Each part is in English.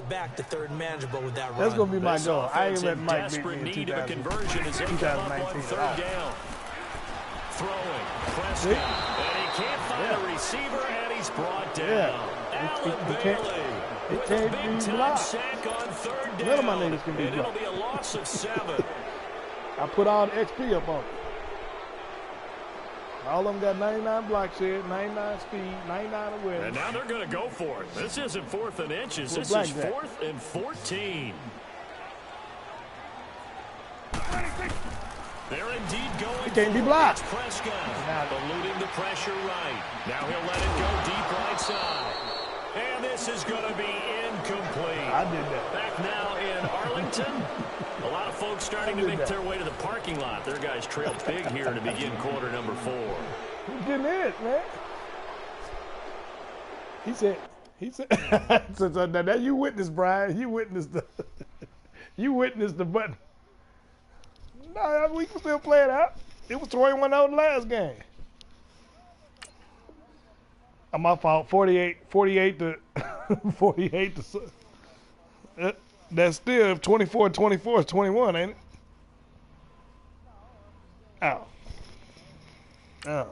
Back to third manageable with that run. That's gonna be my goal. I ain't let Mike beat me in need of a conversion as they come up on third down. Throwing, Prescott, and he can't find a receiver, and he's brought down. He can't be blocked. Sack on third down. None of my niggas can be blocked. It'll be a loss of 7. I put all the XP up on it. All of them got 99 block shed, 99 speed, 99 awareness. And now they're going to go for it. This isn't 4th and inches. This is 4th and 14. They're indeed going. It can't be blocked. Prescott eluding the pressure right. Now he'll let it go deep right side. And this is going to be incomplete. I did that. Back now in Arlington. A lot of folks starting to make their way to the parking lot. Their guys trail big here to begin quarter number 4. Who's getting it, man? He said, so now you witnessed, Brian. You witnessed the button. No, we can still play it out. It was 21-0 the last game. My fault. 48 to 48 to. That's still 24-24 is 21, ain't it? Oh.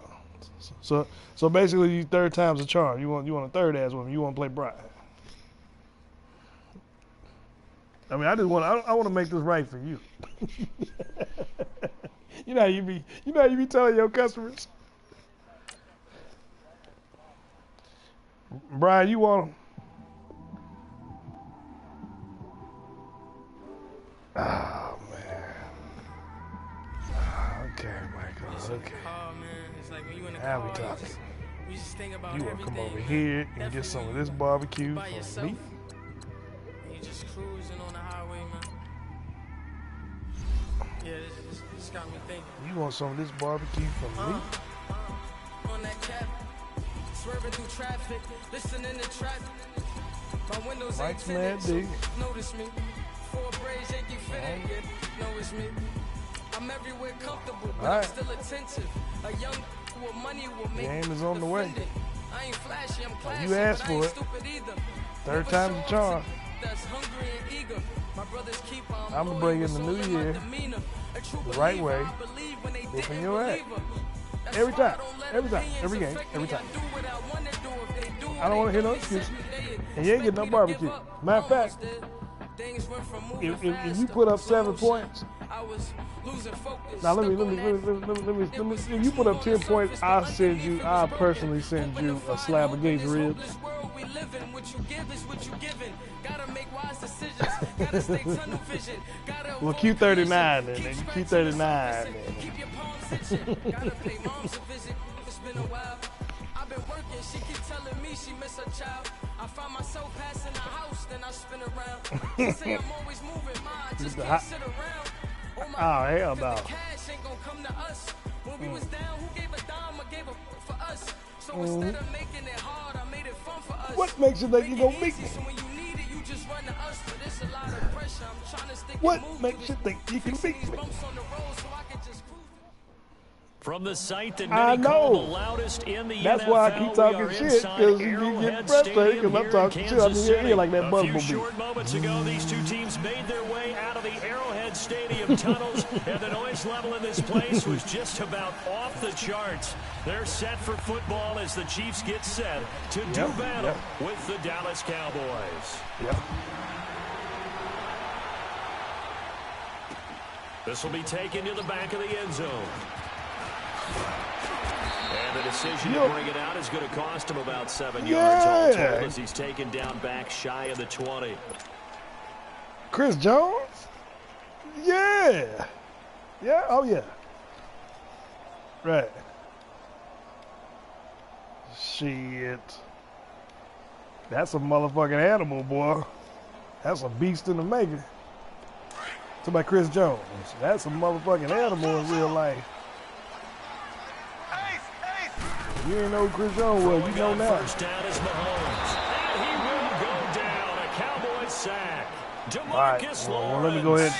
So basically, you third time's a charm. You want a third ass woman. You want to play Brian. I mean, I want to make this right for you. You know how you be telling your customers. Brian, you want them? Oh, man. Okay, Michael. Okay. Now we talking. You want to come over here and get some of this barbecue for me? You just cruising on the highway, man. Yeah, this got me thinking. You want some of this barbecue from me? On that cap, swerving through traffic, listening to traffic. My windows ain't tinted, so notice me. 4 braids, Yankee fitted, yeah, know it's me. I'm everywhere comfortable, but I'm still attentive. A young with money will make game is on the way. I ain't flashy, I'm classy, you asked for it. Third time's a charm. I'm gonna bring in the new year the right way, whooping your ass. Every time, every game, every time. I don't want to hear no excuses, and you ain't getting no barbecue. Matter of fact, if you put up 7 points, now let me. If you put up 10 points, I'll personally send you a slab of Gates ribs. Well, Q39 then, Q39. I've been working, she keep telling me she miss her child. I find myself passing the house, then I spin around. She say I'm always moving, ma, I just can't sit around. Oh, hell no. The cash ain't gonna come to us. When we was down, who gave a dime or gave a for us? So instead of making it hard, I made it fun for us. What makes you think you gonna beat me? So when you need it, you just run to us. But it's a lot of pressure. I'm trying to stick. What makes you think you can beat me? From the site that many call the loudest in the That's NFL, why I keep talking shit, because you get frustrated because I'm talking shit on your ear like that bumblebee. A few short moments ago, these two teams made their way out of the Arrowhead Stadium tunnels, and the noise level in this place was just about off the charts. They're set for football as the Chiefs get set to do battle with the Dallas Cowboys. This will be taken to the back of the end zone. And the decision to bring it out is going to cost him about 7 yards all told as he's taken down back shy of the 20. Chris Jones? Yeah. Yeah, oh yeah. Right. Shit. That's a motherfucking animal, boy. That's a beast in the making. Talk about Chris Jones. That's a motherfucking animal in real life. You ain't know who Chris Jones was. You know now. First down is Mahomes. And he will go down. A Cowboys sack. DeMarcus well, let me go ahead.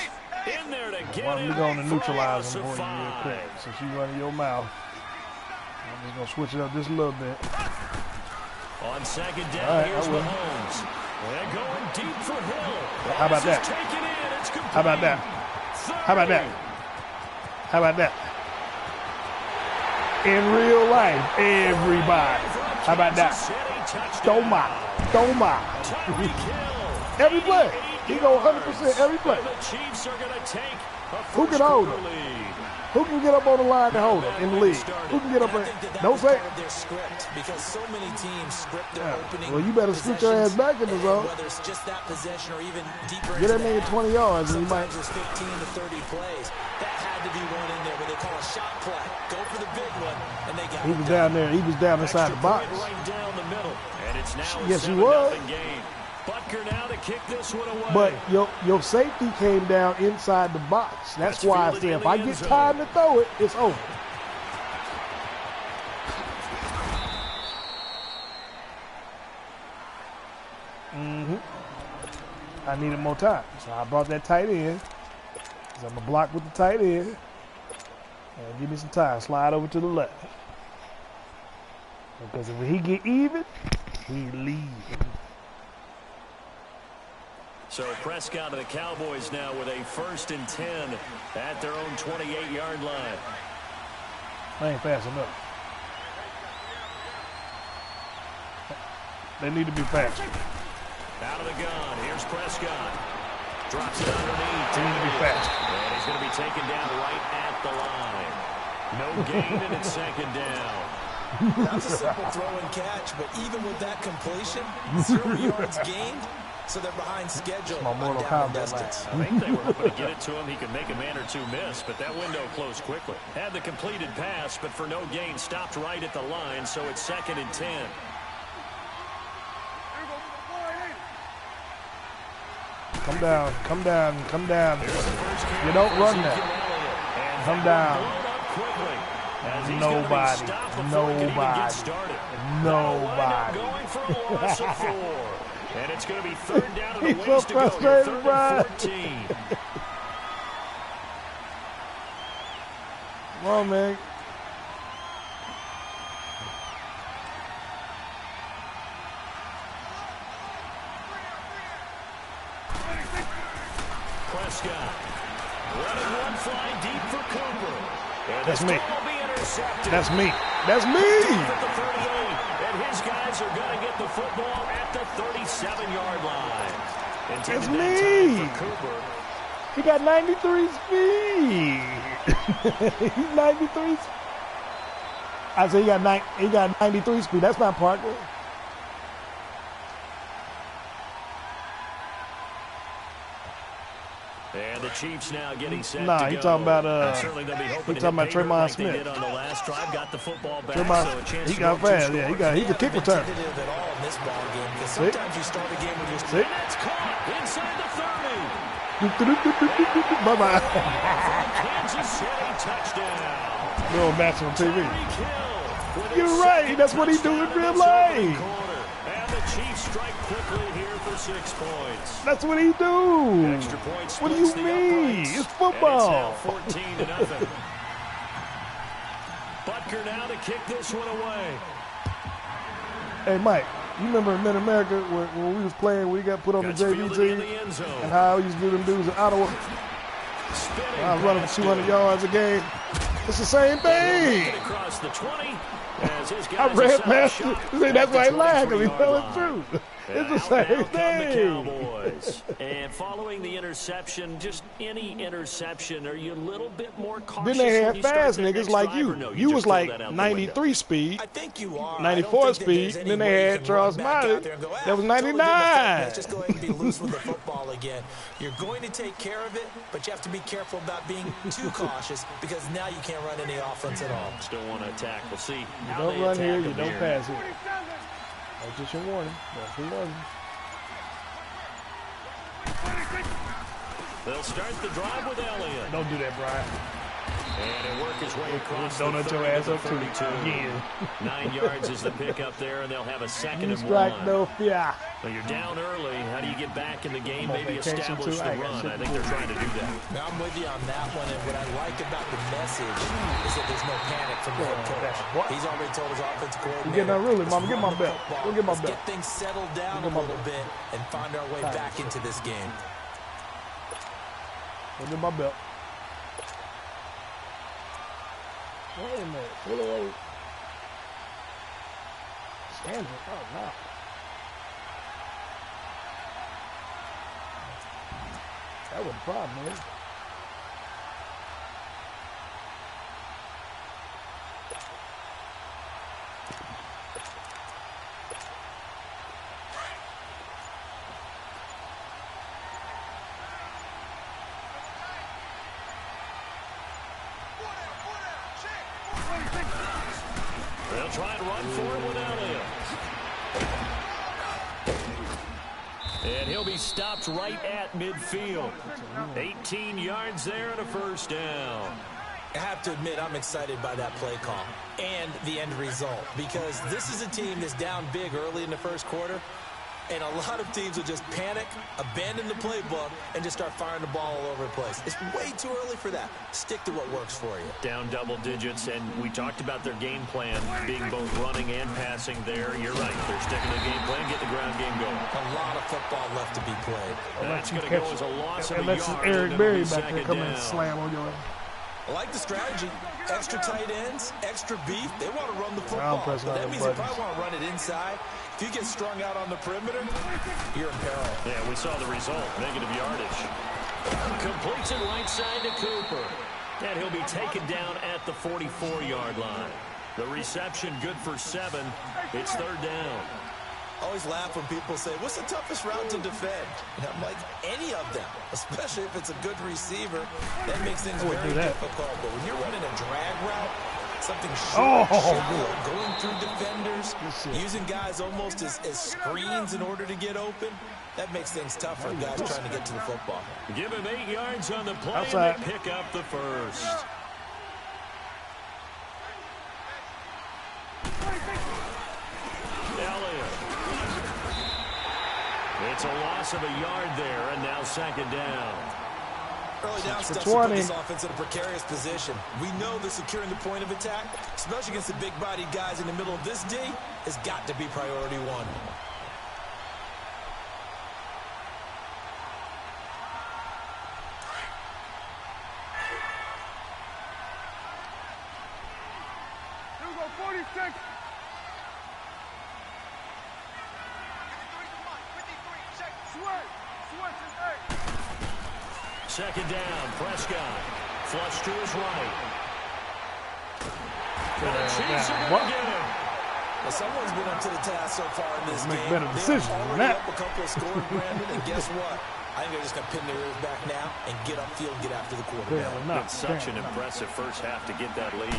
In there to get let me go on and neutralize him for you real quick. Since you running your mouth. I'm just going to switch it up just a little bit. On second down, here's Mahomes. And going deep for Hill. How about that? How about that? How about that? How about that? In real life, everybody. How about that? Doma. Every play. He go 100% every play. Who can hold him? Who can get up on the line to hold him in the league? Who can get up there? Don't say. Because so many teams script their opening. Well, you better scoot your ass back in the zone. Whether it's just that possession or even deeper. Get that nigga 20 yards and you might. Sometimes there's 15 to 30 plays. That had to be one in there where they call a shot play. Go for the big one, and they got. He was down there. He was down inside the box. Right down the middle. And it's now yes, he was. Butker now to kick this one away. But your safety came down inside the box. That's why I said if I get time to throw it, it's over. I needed more time, so I brought that tight end. So I'm gonna block with the tight end and give me some time. Slide over to the left because if he get even, he leave. So Prescott and the Cowboys now with a 1st and 10 at their own 28-yard line. I ain't fast enough. They need to be faster. Out of the gun, here's Prescott. Drops it underneath. They need to be faster. And he's going to be taken down right at the line. No gain, and it's 2nd down. That's a simple throw and catch, but even with that completion, 0 yards gained. So they're behind schedule. My Mortal Kombat I think they were hoping to get it to him. He could make a man or two miss, but that window closed quickly. Had the completed pass, but for no gain, stopped right at the line, so it's 2nd and 10. Come down, come down, come down. You don't run that. Come down. Nobody. Going for a loss of 4. And it's going to be 3rd down and a He's ways so to go. frustrated, Brian. 14. Come on, man. Prescott. Running one fly deep for Cooper. And That's me. That's me. That's me. At the 38. And his guys are going to get the football at the 37-yard line. That's me. He got 93 speed. He's 93. I said he got 93 speed. That's not Parker. And the Chiefs now getting set Nah, to he go. talking about he talking about Tremont Smith. Smith. They did on the last drive, got the football back, Tremont, so a chance he to got go fast. Yeah, he's a kick return. At all in this ball game, because See? sometimes you start a game with your See? That's caught inside the 30. Bye-bye. Kansas City touchdown. Little match on TV. Tyreek Hill You're right. That's what he do in real life. And the Chiefs strike quickly here for 6 points. That's what he do. Extra point What do you splits the mean? uprights, It's football. and it's now 14-0. Butker now to kick this one away. Hey, Mike, you remember in Mid-America when we was playing, we got put on the JV fielded team, in the end zone. and how I used to do them dudes in Ottawa. I was running for 200 yards a game. It's the same thing. Across the 20, as his I guys ran are past shot you. See, that's why I laughed, because he 23-yard tell line. the truth. It's the Out same now come the thing. Cowboys. And following the interception, just any interception, are you a little bit more cautious? Then they when had you start fast that niggas next like drive, you. or no, You just was throw like that out the 93 window? speed, I think you are. 94 speed, then they had Charles Smiley. That was 99. Let's just go ahead and be loose with the football again. You're going to take care of it, but you have to be careful about being too cautious because now you can't run any offense at all. Still want to attack. We'll see. You how don't they run attack here, them you don't pass here. That's just your warning. That's your warning. They'll start the drive with Elliott. Don't do that, Brian. And he'll work his way across the Donut your ass up to 32. again. 9 yards is the pickup there, and they'll have a 2nd You and strike 1. no fear. Well, you're down early. How do you get back in the game? Maybe establish the run. I think they're trying to do that. Now, I'm with you on that one, and what I like about the message is that there's no panic from the head coach. He's already told his offensive coordinator. You getting unruly, Mama. Get my belt. Go get my belt. Let's get things settled down a little bit and find our way back into this game. Go get my belt. Wait a minute. Pull away. Stand it. Oh, no. That was a problem, man. They'll try and run for it with Elliott. And he'll be stopped right at midfield. 18 yards there and a first down. I have to admit, I'm excited by that play call and the end result, because this is a team that's down big early in the first quarter, and a lot of teams will just panic, abandon the playbook, and just start firing the ball all over the place. It's way too early for that. Stick to what works for you. Down double digits, and we talked about their game plan being both running and passing there. You're right. They're sticking to the game plan, get the ground game going. A lot of football left to be played. That's going to go as a loss of a Unless yard. Eric Berry back there come and slam on your ass. I like the strategy. Extra tight ends, extra beef. They want to run the football. But that means they probably want to run it inside. If you get strung out on the perimeter, you're in peril. Yeah, we saw the result. Negative yardage. Completes it right side to Cooper. And he'll be taken down at the 44-yard line. The reception good for 7. It's third down. I always laugh when people say, what's the toughest route to defend? And I'm like, any of them, especially if it's a good receiver. That makes things very difficult. But when you're running a drag route, something short, shallow, going through defenders, using guys almost as screens in order to get open, that makes things tough for guys trying to get to the football. Give him 8 yards on the play and pick up the first. It's a loss of a yard there, and now second down. Early down stuff to put this offense in a precarious position. We know that securing the point of attack, especially against the big-bodied guys in the middle of this D, has got to be priority one. Here we go, 46. Second down, Prescott. Flush to his right. And the Chiefs are going to get him. Well, someone's been up to the task so far in this game. Better decision than that. Up a couple of scores, Brandon, and guess what? I think they're just going to pin their ears back now and get upfield and get after the quarterback. It's such an impressive first half to get that lead.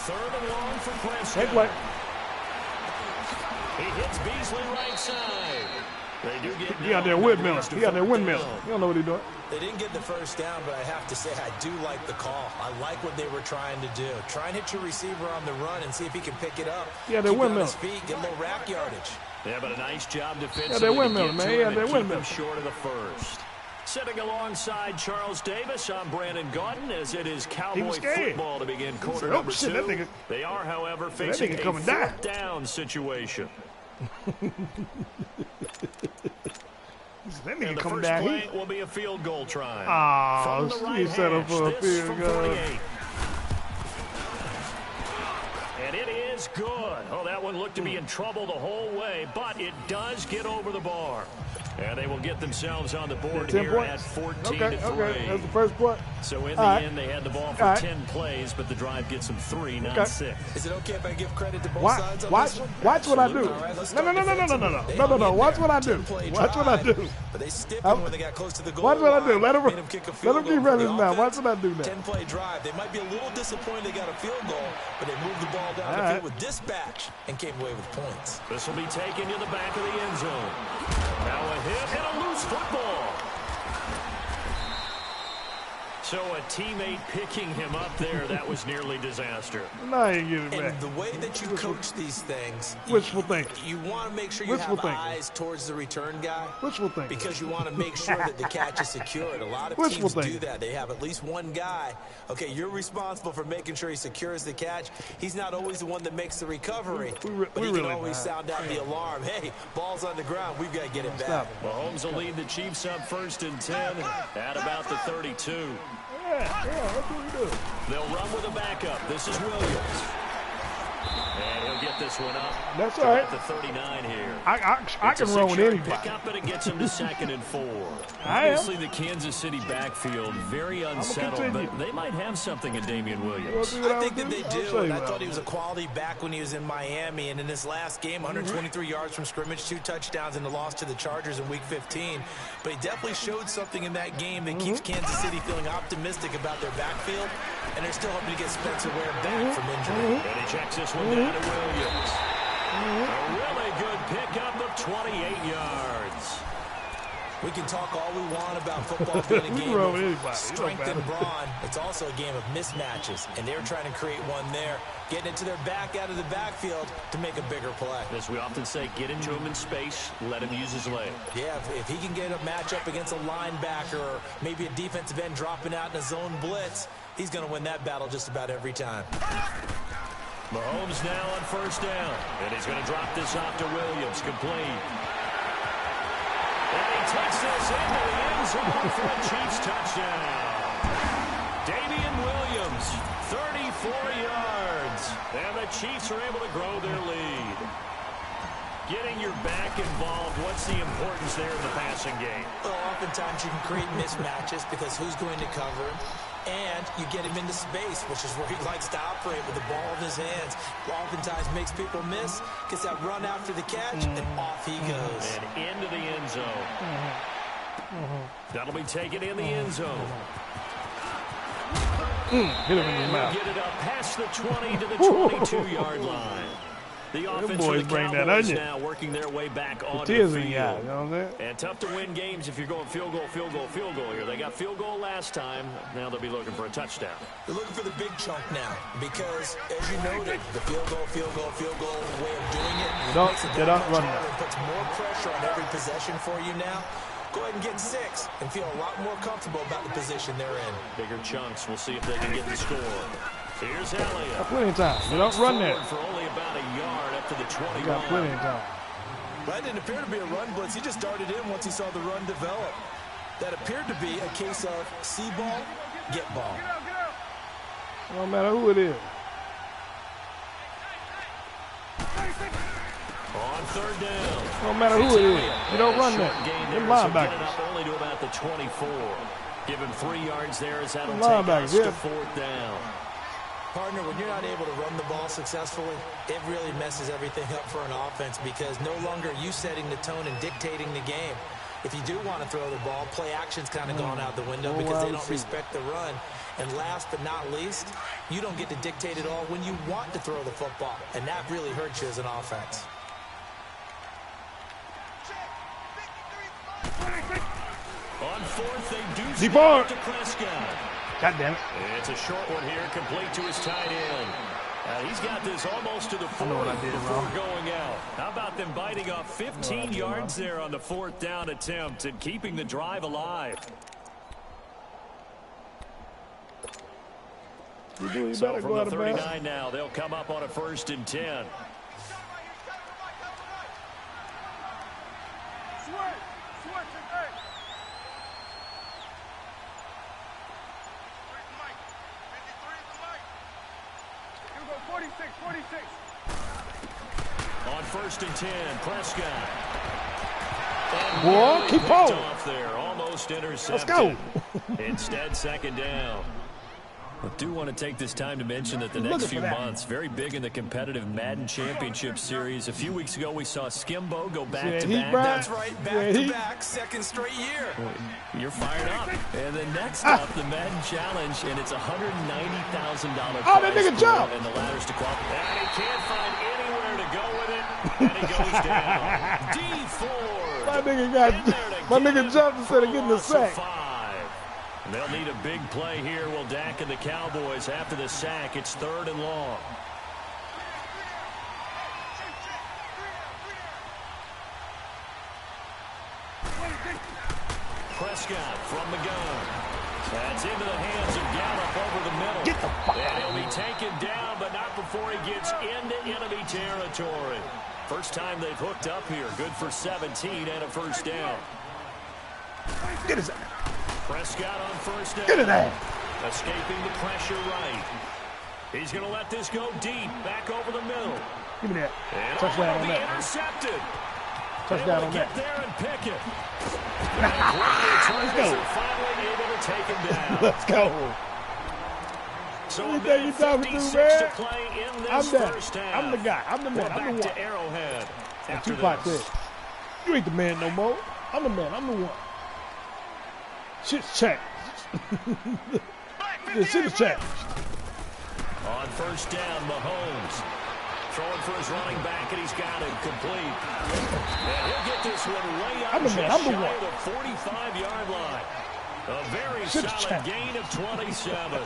Third and long for Prescott. He hits Beasley right side. They do get he out there windmilling. He out there windmilling. You don't know what he's doing. They didn't get the first down, but I have to say I do like the call. I like what they were trying to do. Try and hit your receiver on the run and see if he can pick it up. Yeah, they're windmilling. Keep it on his feet, get a little rack yardage. Yeah, but a nice job defensively. Yeah, they're windmilling, man. Yeah, they're windmilling. Short of the first. Sitting alongside Charles Davis, I'm Brandon Gaudin, as it is Cowboy football to begin quarter number 2. They are, however, facing a fourth down situation. That nigga and the coming first down play here will be a field goal try. Oh, he set up for a field goal. And it is good. Oh, that one looked to be in trouble the whole way, but it does get over the bar. And they will get themselves on the board here at 14-3. Okay, that's the first point. So in the end, they had the ball for 10 plays, but the drive gets them 3, not 6. Is it okay if I give credit to both sides on this one? Watch what I do. No. Watch what I do. Watch what I do. But they stiffened when they got close to the goal. Watch what I do. Let him be ready now. Watch what I do now. 10-play drive. They might be a little disappointed they got a field goal, but they moved the ball down the field with dispatch and came away with points. This will be taken to the back of the end zone. Now a hit and a loose football. So a teammate picking him up there, that was nearly disaster. Now you give it back. And the way that you coach these things, wishful thinking. You want to make sure you have eyes towards the return guy. Wishful thinking. Because you want to make sure that the catch is secured. A lot of teams do that. They have at least one guy. Okay, you're responsible for making sure he secures the catch. He's not always the one that makes the recovery, but he can always sound out the alarm. Hey, ball's on the ground. We've got to get it back. Mahomes will lead the Chiefs up 1st and 10 at about the 32. Yeah, that's what we do. They'll run with a backup. This is Williams. And he'll get this one up. That's all right. The 39 here. I can run with anybody. Pick up, but it gets him to 2nd and 4. Obviously, the Kansas City backfield very unsettled, but they might have something in Damian Williams. I think that they do, and I thought he was a quality back when he was in Miami, and in his last game, 123 yards from scrimmage, 2 touchdowns in the loss to the Chargers in Week 15. But he definitely showed something in that game that keeps Kansas City feeling optimistic about their backfield, and they're still hoping to get Spencer Ware back from injury. And he checks this one down to Williams. A really good pickup of 28 yards. We can talk all we want about football being a game of strength and brawn. It's also a game of mismatches, and they're trying to create one there, getting it to their back out of the backfield to make a bigger play. As we often say, get into him in space, let him use his leg. Yeah, if he can get a matchup against a linebacker or maybe a defensive end dropping out in a zone blitz, he's going to win that battle just about every time. Mahomes now on 1st down, and he's going to drop this off to Williams, complete. And he takes this into the end zone for a Chiefs touchdown. Damian Williams, 34 yards, and the Chiefs are able to grow their lead. Getting your back involved, what's the importance there in the passing game? Well, oftentimes you can create mismatches because who's going to cover him? And you get him into space, which is where he likes to operate with the ball in his hands. Oftentimes makes people miss, gets that run after the catch, and off he goes. And into the end zone. That'll be taken in the end zone. Hit him in the mouth. Get it up past the 20 to the 22-yard line. The offense for the Cowboys now working their way back on the field. You know what I'm saying? And tough to win games if you're going field goal here. They got field goal last time. Now they'll be looking for a touchdown. They're looking for the big chunk now because, as you noted, the field goal way of doing it makes it that much harder and puts more pressure on every possession for you now. Go ahead and get 6 and feel a lot more comfortable about the position they're in. Bigger chunks. We'll see if they can get the score. Here's Elliott. Got plenty of time. You don't run there. For only about a yard up to the 21. You got plenty of time. That didn't appear to be a run blitz. He just darted in once he saw the run develop. That appeared to be a case of see ball, get ball. No matter who it is. On 3rd down. No matter who it is. You don't run there. Them linebackers. Up only to about the 24. Give him 3 yards there as that'll take us to 4th down. Partner, when you're not able to run the ball successfully, it really messes everything up for an offense because no longer are you setting the tone and dictating the game. If you do want to throw the ball, play action's kind of gone out the window because they don't respect the run. And last but not least, you don't get to dictate it all when you want to throw the football. And that really hurts you as an offense. On 4th, they do Depart to Prescott. God damn it. It's a short one here, complete to his tight end. He's got this almost to the 40 before going out. How about them biting off 15 yards there on the 4th down attempt and keeping the drive alive? So from the 39 now, they'll come up on a 1st and 10. On 1st and 10, Prescott. Boy, keep on. Off there, almost intercepted. Let's go. Instead, 2nd down. I do want to take this time to mention that the next few months, very big in the competitive Madden Championship Series. A few weeks ago, we saw Skimbo go back-to-back. That's right, back-to-back, 2nd straight year. You're fired up. And then next up, the Madden Challenge, and it's $190,000 Oh, that nigga jumped. And the ladders to qualify. And he can't find anywhere to go with it, and he goes down. D Ford. My nigga jumped instead of getting the sack. They'll need a big play here. Will Dak and the Cowboys after the sack. It's 3rd and long. Prescott from the gun. That's into the hands of Gallup over the middle. Get the fuck and out he'll of be here. taken down, but not before he gets into enemy territory. First time they've hooked up here. Good for 17 and a first down. Get his ass. Prescott on first down. Get his ass. Escaping the pressure right. He's going to let this go deep. Back over the middle. Give me that. And Touchdown on be that. intercepted. Touchdown on Get that. there and pick it. Let's go. Are finally able to take him down. Let's go. So What a do you think minute you're talking to, 56 man? to play in this I'm that. first half. I'm the guy. I'm the man. We're I'm back the to one. Arrowhead after Tupac this. said, you ain't the man no more. I'm the man. I'm the one. Shit's changed. The shit's changed. On first down, Mahomes. Throwing for his running back, and he's got it complete. And he'll get this one way up I'm the just man. I'm the shy one. of the 45-yard line. A very solid gain of 27.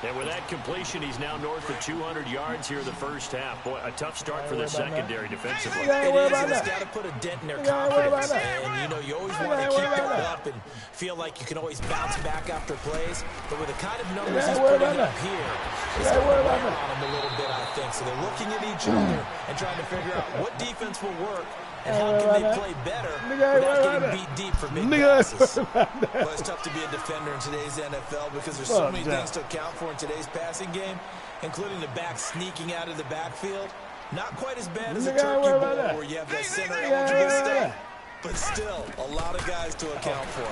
And with that completion, he's now north of 200 yards here in the first half. Boy, a tough start for the secondary defensively. You ain't worried about It's that. got to put a dent in their You ain't worried about confidence. that. And, you know, you always You want to ain't keep worried it about that. up and feel like you can always bounce back after plays. But with the kind of numbers ain't he's worried putting about up that. here, You it's ain't going to worried wear about that. on him a little bit, I think. So they're looking at each other and trying to figure out what defense will work and how can they play better without getting beat deep for big passes. Well, it's tough to be a defender in today's NFL because there's so many things to account for in today's passing game, including the back sneaking out of the backfield. Not quite as bad as a turkey bowl where you have that center eligible stuff, but still a lot of guys to account for.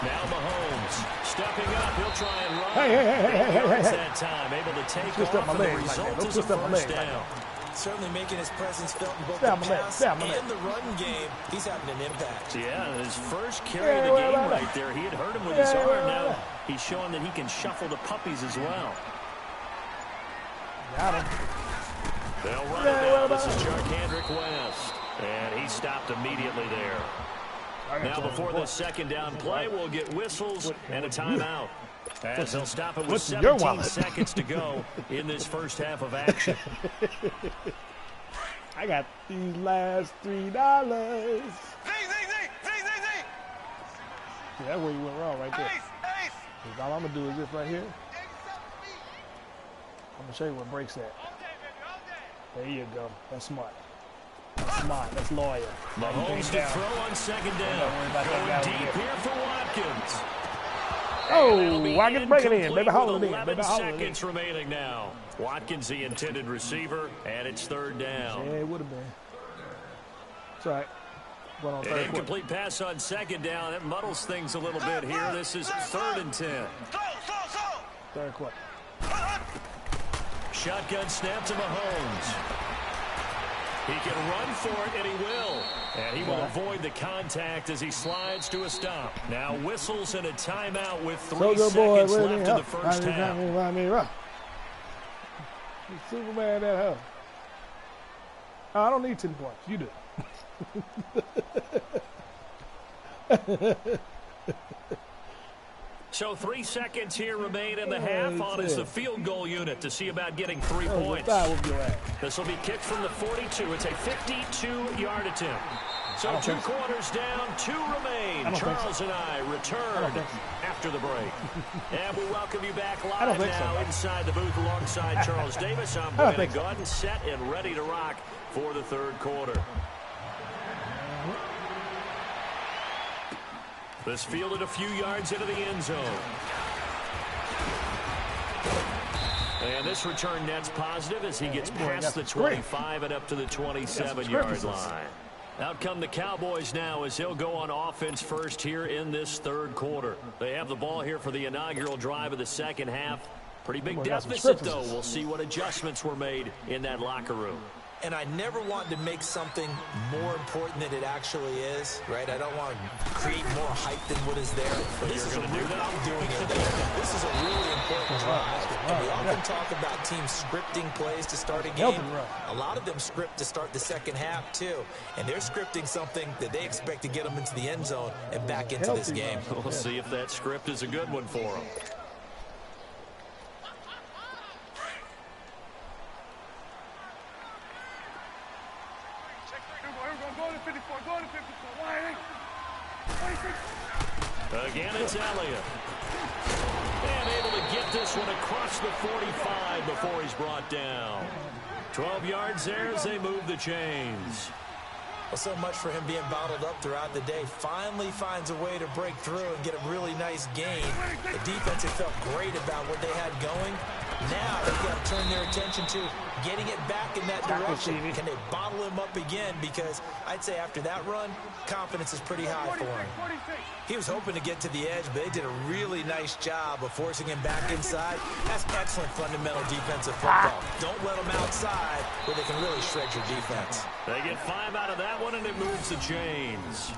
Now Mahomes stepping up. He'll try and run. Hey. That time, able to take Twist up off, my and the leg like that. result Don't is a twist up my first leg like down. Certainly making his presence felt in both Down the my leg, pass down my leg. and the run game. He's having an impact. Yeah, his first carry of the game right there. He had hurt him with his arm. Now he's showing that he can shuffle the puppies as well. Got him. They'll run it now. This is Jarkandrick West. And he stopped immediately there. Now before the second down play, we'll get whistles and a timeout. As they'll stop it with 17 seconds to go in this first half of action. I got these last $3. See, that's where you went wrong right there. All I'm going to do is this right here. I'm going to show you what breaks at. There you go. That's smart. That's smart. That's loyal. Mahomes to throw on second down. Going deep here for Watkins. Oh, Watkins break it in. Baby, hold it in. 11 seconds remaining now. Watkins, the intended receiver, and it's third down. Yeah, it would have been. It's all right. Went on An third incomplete pass on second down. That muddles things a little bit here. This is 3rd and 10. Third quarter. Shotgun snap to Mahomes. He can run for it, and he will. And he will avoid the contact as he slides to a stop. Now whistles and a timeout with 3 seconds left in the first half. Superman that hell. I don't need 10 points. You do. So 3 seconds here remain in the half on as the field goal unit to see about getting 3 points. This will be kicked from the 42. It's a 52-yard attempt. So 2 quarters down, 2 remain. Charles and I return after the break. And we welcome you back live now inside the booth alongside Charles Davis. I'm Brandon Gaudin, set and ready to rock for the third quarter. This fielded a few yards into the end zone. And this return net's positive as he gets past the 25 and up to the 27-yard line. Out come the Cowboys now as they'll go on offense first here in this third quarter. They have the ball here for the inaugural drive of the second half. Pretty big deficit, though. We'll see what adjustments were made in that locker room. And I never want to make something more important than it actually is, right? I don't want to create more hype than what is there. This is a real, I'm doing it. This is a really important drive. And we often talk about teams scripting plays to start a game. A lot of them script to start the second half, too. And they're scripting something that they expect to get them into the end zone and back into this game. We'll see if that script is a good one for them. Again, it's Elliott. And able to get this one across the 45 before he's brought down. 12 yards there as they move the chains. Well, so much for him being bottled up throughout the day. Finally finds a way to break through and get a really nice gain. The defense had felt great about what they had going. Now they've got to turn their attention to getting it back in that direction. Can they bottle him up again? Because I'd say after that run, confidence is pretty high for him. He was hoping to get to the edge, but they did a really nice job of forcing him back inside. That's excellent fundamental defensive football. Don't let them outside where they can really shred your defense. They get 5 out of that one, and it moves the chains.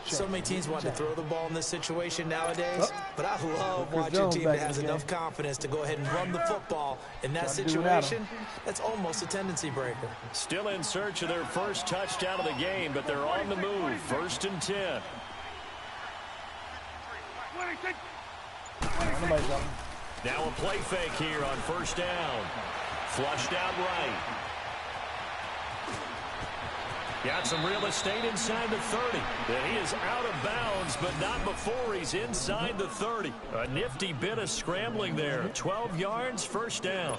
So many teams want to throw the ball in this situation nowadays, but I love watching a team that has enough confidence to go ahead and run the football in that situation. That's almost a tendency breaker. Still in search of their first touchdown of the game, but they're on the move. 1st and 10. Now a play fake here on 1st down. Flushed out right. Got some real estate inside the 30. And he is out of bounds, but not before he's inside the 30. A nifty bit of scrambling there. 12 yards, 1st down.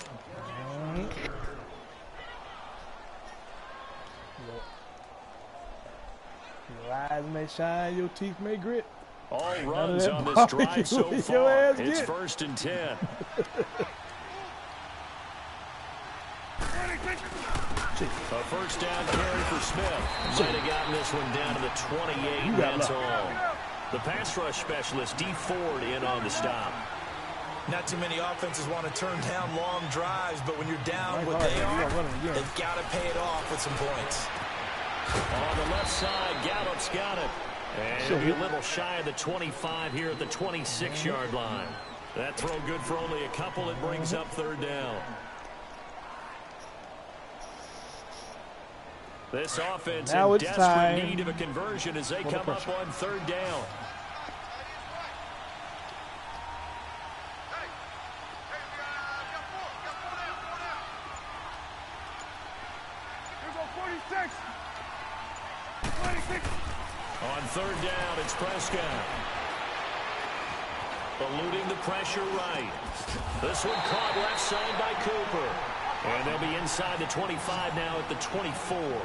Your eyes may shine, your teeth may grit. All runs on this drive so far. It's 1st and 10. A 1st down carry for Smith. Might have gotten this one down to the 28. That's all. The pass rush specialist, D. Ford, in on the stop. Not too many offenses want to turn down long drives, but when you're down what they are, they've got to pay it off with some points. On the left side, Gallup's got it. And he'll be a little shy of the 25 here at the 26-yard line. That throw good for only a couple. It brings up 3rd down. This offense in desperate need of a conversion as they come up on 3rd down. On 3rd down, it's Prescott. Eluding the pressure right. This one caught left side by Cooper. And they'll be inside the 25 now at the 24.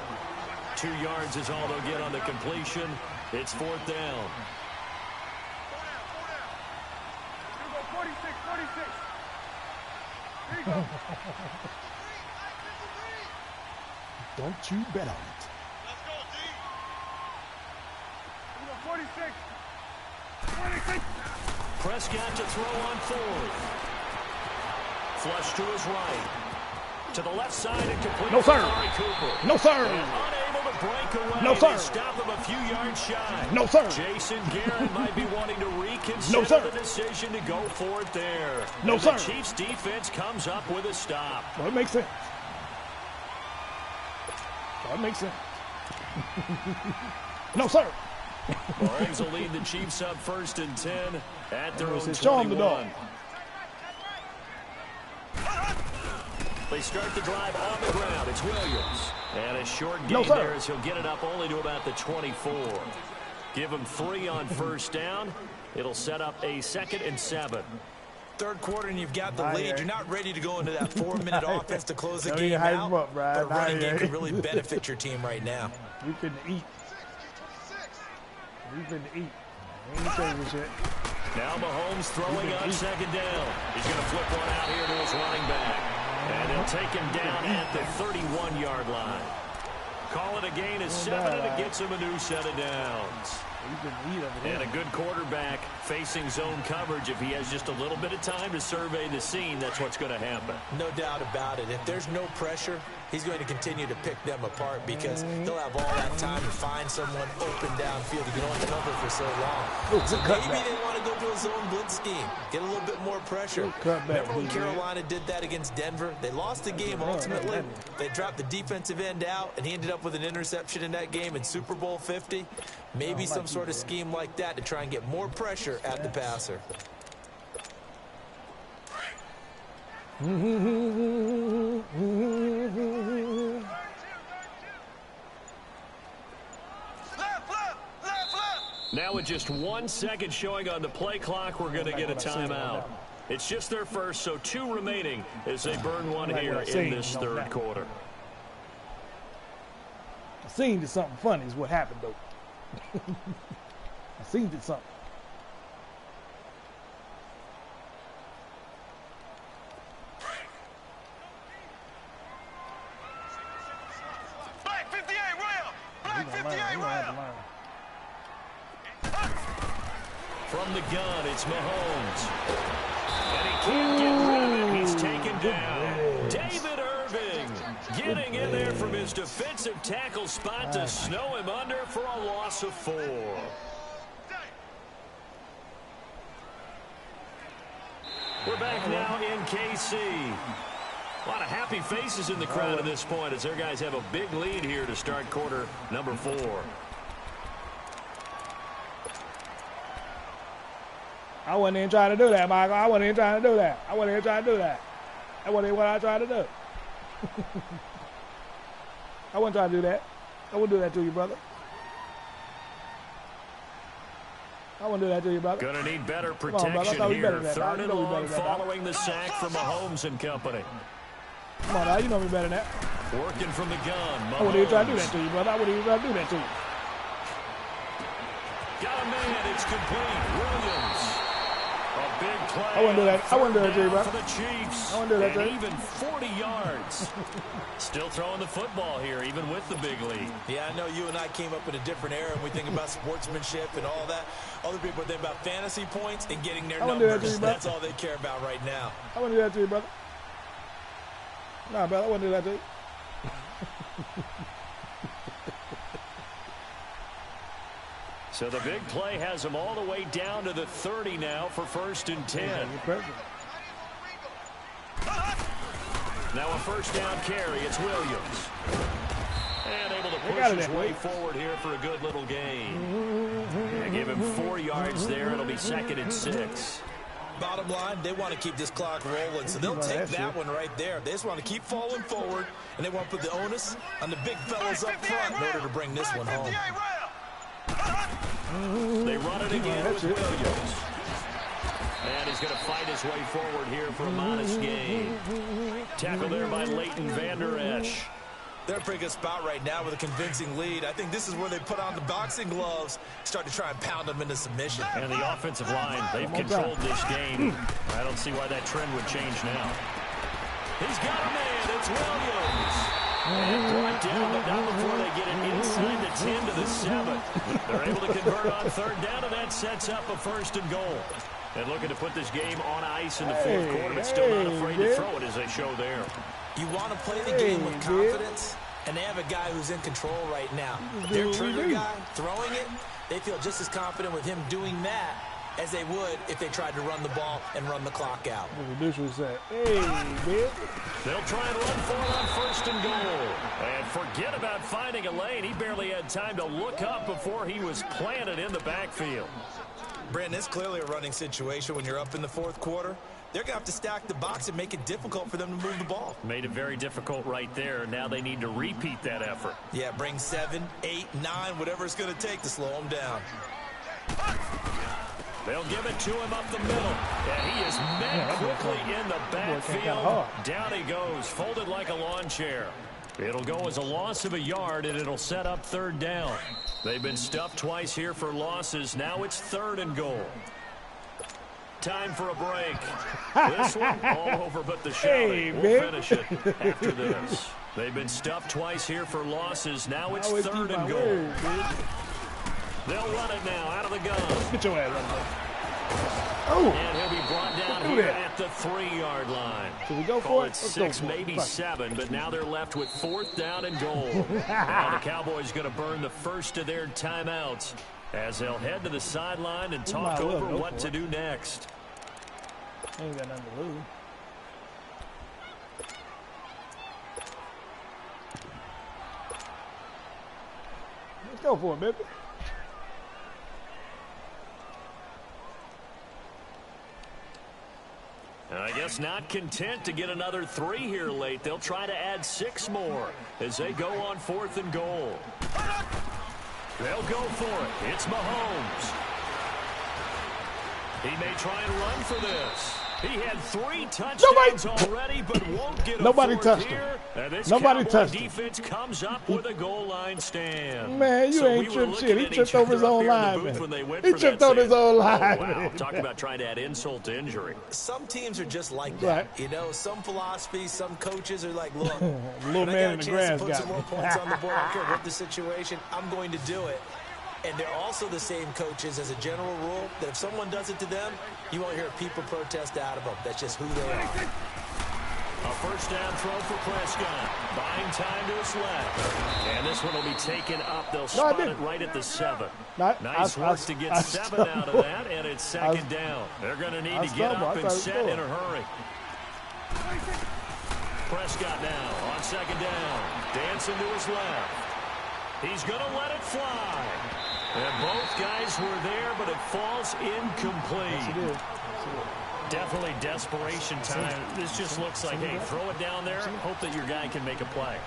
2 yards is all they'll get on the completion. It's 4th down. 46. Here you go. Don't you bet on it. Let's go, D. Here we go, 46. Prescott to throw on 4th. Flush to his right. To the left side and complete. No, sir. Cooper. No, sir. Unable to break away. No, sir. Stop him a few yards shy. No, sir. Jason Garrett might be wanting to reconsider the decision to go for it there. No, and sir. The Chiefs defense comes up with a stop. That makes sense. That makes sense. No, sir. Mahomes will lead the Chiefs up 1st and 10 at their own 21. Show him the dog. They start the drive on the ground. It's Williams. And a short gain there as he'll get it up only to about the 24. Give him 3 on 1st down. It'll set up a 2nd and 7. 3rd quarter and you've got the lead. You're not ready to go into that 4-minute offense to close the game out. But running game can really benefit your team right now. We can eat. We can eat. Ain't saying shit. Now Mahomes throwing on 2nd down. He's going to flip one out here to his running back. And they'll take him down at the 31-yard line. Call it a gain of 7, and it gets him a new set of downs. And a good quarterback facing zone coverage. If he has just a little bit of time to survey the scene, that's what's going to happen. No doubt about it. If there's no pressure, he's going to continue to pick them apart because he'll have all that time to find someone open downfield. He can only cover for so long. So maybe they want to go to a zone blitz scheme, get a little bit more pressure. Remember when Carolina did that against Denver? They lost the game ultimately. They dropped the defensive end out, and he ended up with an interception in that game in Super Bowl 50. Maybe some sort of scheme like that to try and get more pressure at the passer. Now with just 1 second showing on the play clock, we're going to get a timeout. It's just their first, so 2 remaining as they burn one here in this third quarter. I seen it something funny is what happened, though. I seen it something. Black 58, William! Black 58, William! From the gun, it's Mahomes. And he can't get rid of it. He's taken down. David Irving getting in there from his defensive tackle spot to snow him under for a loss of 4. We're back now in KC. A lot of happy faces in the crowd at this point as their guys have a big lead here to start quarter number 4. I wasn't even trying to do that, Michael. I wasn't even trying to do that. I wasn't even trying to do that. That wasn't even what I tried to do. I wasn't trying to do that. I wouldn't do that to you, brother. I wouldn't do that to you, brother. Gonna need better protection here. Third and long following the sack from Mahomes and company. Come on, now. You know me better than that. Working from the gun. Mahomes. I wouldn't even try to do that to you, brother. I wouldn't even try to do that to you. Got a man. It's complete. Williams. A big play. I wouldn't do that. I wouldn't do that to you, brother. For the Chiefs. I wouldn't do that to you. And even 40 yards. Still throwing the football here, even with the big lead. Yeah, I know you and I came up in a different era, and we think about sportsmanship and all that. Other people think about fantasy points and getting their numbers. That's all they care about right now. I wouldn't do that to you, brother. Nah, brother, I wouldn't do that to you. So the big play has them all the way down to the 30 now for 1st and 10. Now a first down carry. It's Williams. And able to push his way forward here for a good little gain. And give him 4 yards there. It'll be 2nd and 6. Bottom line, they want to keep this clock rolling, so they'll take that one right there. They just want to keep falling forward, and they want to put the onus on the big fellas up front in order to bring this one home. They run it again with Williams. And he's going to fight his way forward here for a modest gain. Tackle there by Leighton Vander Esch. They're in a pretty good spot right now with a convincing lead. I think this is where they put on the boxing gloves, start to try and pound them into submission. And the offensive line, they've controlled this game. I don't see why that trend would change now. He's got a man. It's Williams. And brought down, but not before they get it inside the 10 to the 7. They're able to convert on 3rd down, and that sets up a 1st and goal. And looking to put this game on ice in the 4th quarter, but still not afraid to throw it as they show there. You want to play the game with confidence, and they have a guy who's in control right now. Their trigger guy throwing it, they feel just as confident with him doing that as they would if they tried to run the ball and run the clock out. Hey, man. They'll try and run for it on 1st and goal. And forget about finding a lane. He barely had time to look up before he was planted in the backfield. Brandon, it's clearly a running situation when you're up in the 4th quarter. They're going to have to stack the box and make it difficult for them to move the ball. Made it very difficult right there. Now they need to repeat that effort. Yeah, bring 7, 8, 9, whatever it's going to take to slow them down. They'll give it to him up the middle. And he is met quickly in the backfield. Down he goes, folded like a lawn chair. It'll go as a loss of a yard, and it'll set up 3rd down. They've been stuffed twice here for losses. Now it's 3rd and goal. Time for a break. This one all over but the shouting. We'll finish it after this. They've been stuffed twice here for losses. Now it's 3rd and goal. They'll run it now out of the gun. Get your ass out of there. Oh. And he'll be brought down here at the 3-yard line. Should we go Call for it it? 6, maybe 7, but now they're left with 4th down and goal. Now the Cowboys going to burn the first of their timeouts as they'll head to the sideline and talk over what to do next. Ain't got nothing to lose. Let's go for it, baby. I guess not content to get another 3 here late. They'll try to add 6 more as they go on 4th and goal. They'll go for it. It's Mahomes. He may try and run for this. He had 3 touchdowns already, but won't get a Nobody 4th touched here. him. Nobody touched him. Defense comes up with a goal line stand. Man, you ain't tripped shit. He tripped over his own line. He tripped on his own line. Wow, talk about trying to add insult to injury. Some teams are just like that. You know, some philosophies, some coaches are like, look, little man in the grass put some more points on the board. I don't care what the situation, I'm going to do it. And they're also the same coaches as a general rule that if someone does it to them, you won't hear people protest out of them. That's just who they are. A first down throw for Prescott. Buying time to his left. And this one will be taken up. They'll spot it right at the 7. Nice work to get 7 out of that, and it's 2nd down. They're going to need to get up and set in a hurry. Prescott now on 2nd down. Dancing to his left. He's going to let it fly. And both guys were there, but it falls incomplete. Yes, it is. Definitely desperation time. This just looks like, hey, throw it down there, hope that your guy can make a play.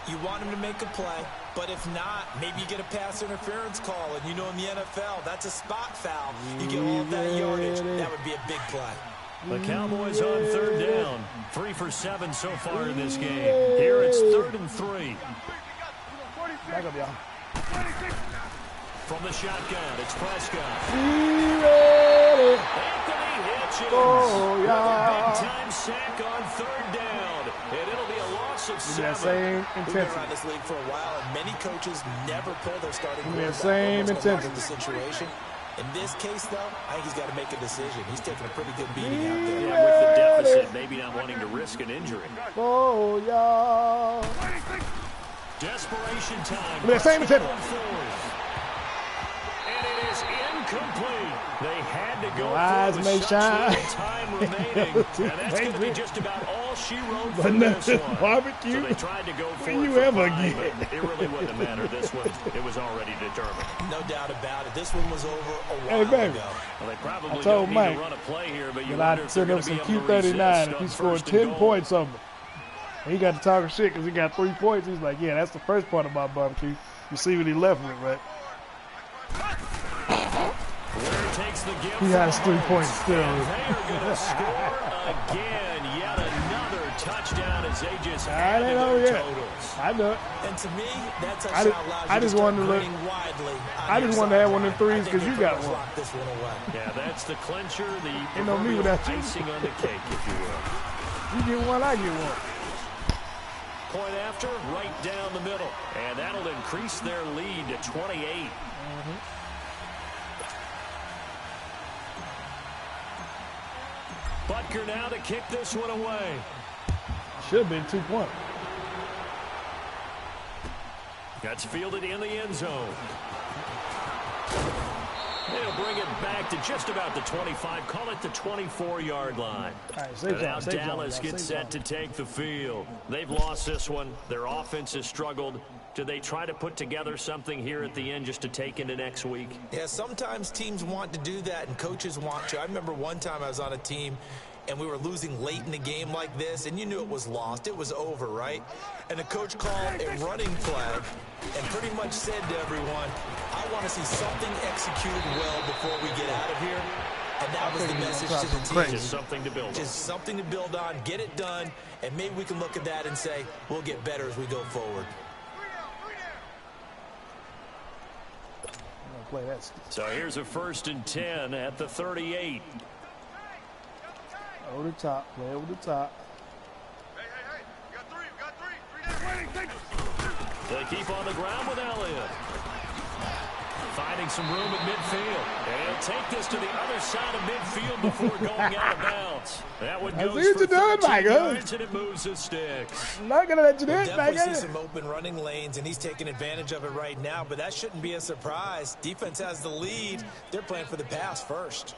You want him to make a play, but if not, maybe you get a pass interference call, and you know in the NFL, that's a spot foul. You get all of that yardage, that would be a big play. The Cowboys on 3rd down. 3 for 7 so far in this game. Here it's 3rd and 3. Back up, y'all. From the shotgun, it's Prescott. Ready. Anthony Hitchens Oh, with yeah. a big-time sack on 3rd down. And it'll be a loss of 7. Same We've been intensity. around this league for a while, and many coaches never pull their starting quarterback same almost no matter intensity. the situation. In this case, though, I think he's got to make a decision. He's taking a pretty good beating out there. Yeah, with the deficit, maybe not wanting to risk an injury. Oh, y'all. Desperation time. Same intensity. And it is incomplete. They had to go Eyes for it may with such shine. little time remaining. And that's going to be just about all she wrote But for this nothing one. barbecue. So they tried to go for When it you for ever 5, get. but it really wouldn't have mattered. This one, it was already determined. No doubt about it. This one was over a Hey, while baby. ago. Well, they probably I told don't need Mike to run a play here, but you that wonder I'd if they're send going him to be some able to resist Q39 if on he scored 1st and 10 goal. points on me. And he got to talking shit because he got 3 points. He's like, yeah, that's the first part of my barbecue. You see what he left with, right? Where takes the gift He has from 3 points Mahomes. still. And they are going to score again. Yet another touchdown as they just add to their totals. I know it. And to me, that touchdown allows you I to just start wanted to look. grinning widely. I just wanted to have one of them threes because you got one. Lock this one away. Yeah, that's the clincher, the Ain't no me proverbial without you. icing on the cake, if you will. You get one, I get one. Point after, right down the middle. And that'll increase their lead to 28. Butker now to kick this one away. Should have been 2 points. That's fielded in the end zone. They'll bring it back to just about the 25. Call it the 24-yard line. All right, And now Dallas gets set to take the field. They've lost this one. Their offense has struggled. Do they try to put together something here at the end just to take into next week? Yeah, sometimes teams want to do that and coaches want to. I remember one time I was on a team and we were losing late in the game like this, and you knew it was lost. It was over, right? And the coach called a running flag and pretty much said to everyone, I want to see something executed well before we get out of here. And that was the message to the team. Just something to build on. Just something to build on, get it done, and maybe we can look at that and say, we'll get better as we go forward. Play that. So here's a 1st and 10 at the 38. Over the top, play over the top. Hey, we got three down. They keep on the ground with Elliott. finding some room at midfield. And he'll take this to the other side of midfield before going out of bounds. That one goes for 13 yards, and it moves the sticks. I'm not going to let you do it, definitely see some open running lanes, and he's taking advantage of it right now, but that shouldn't be a surprise. Defense has the lead. They're playing for the pass first.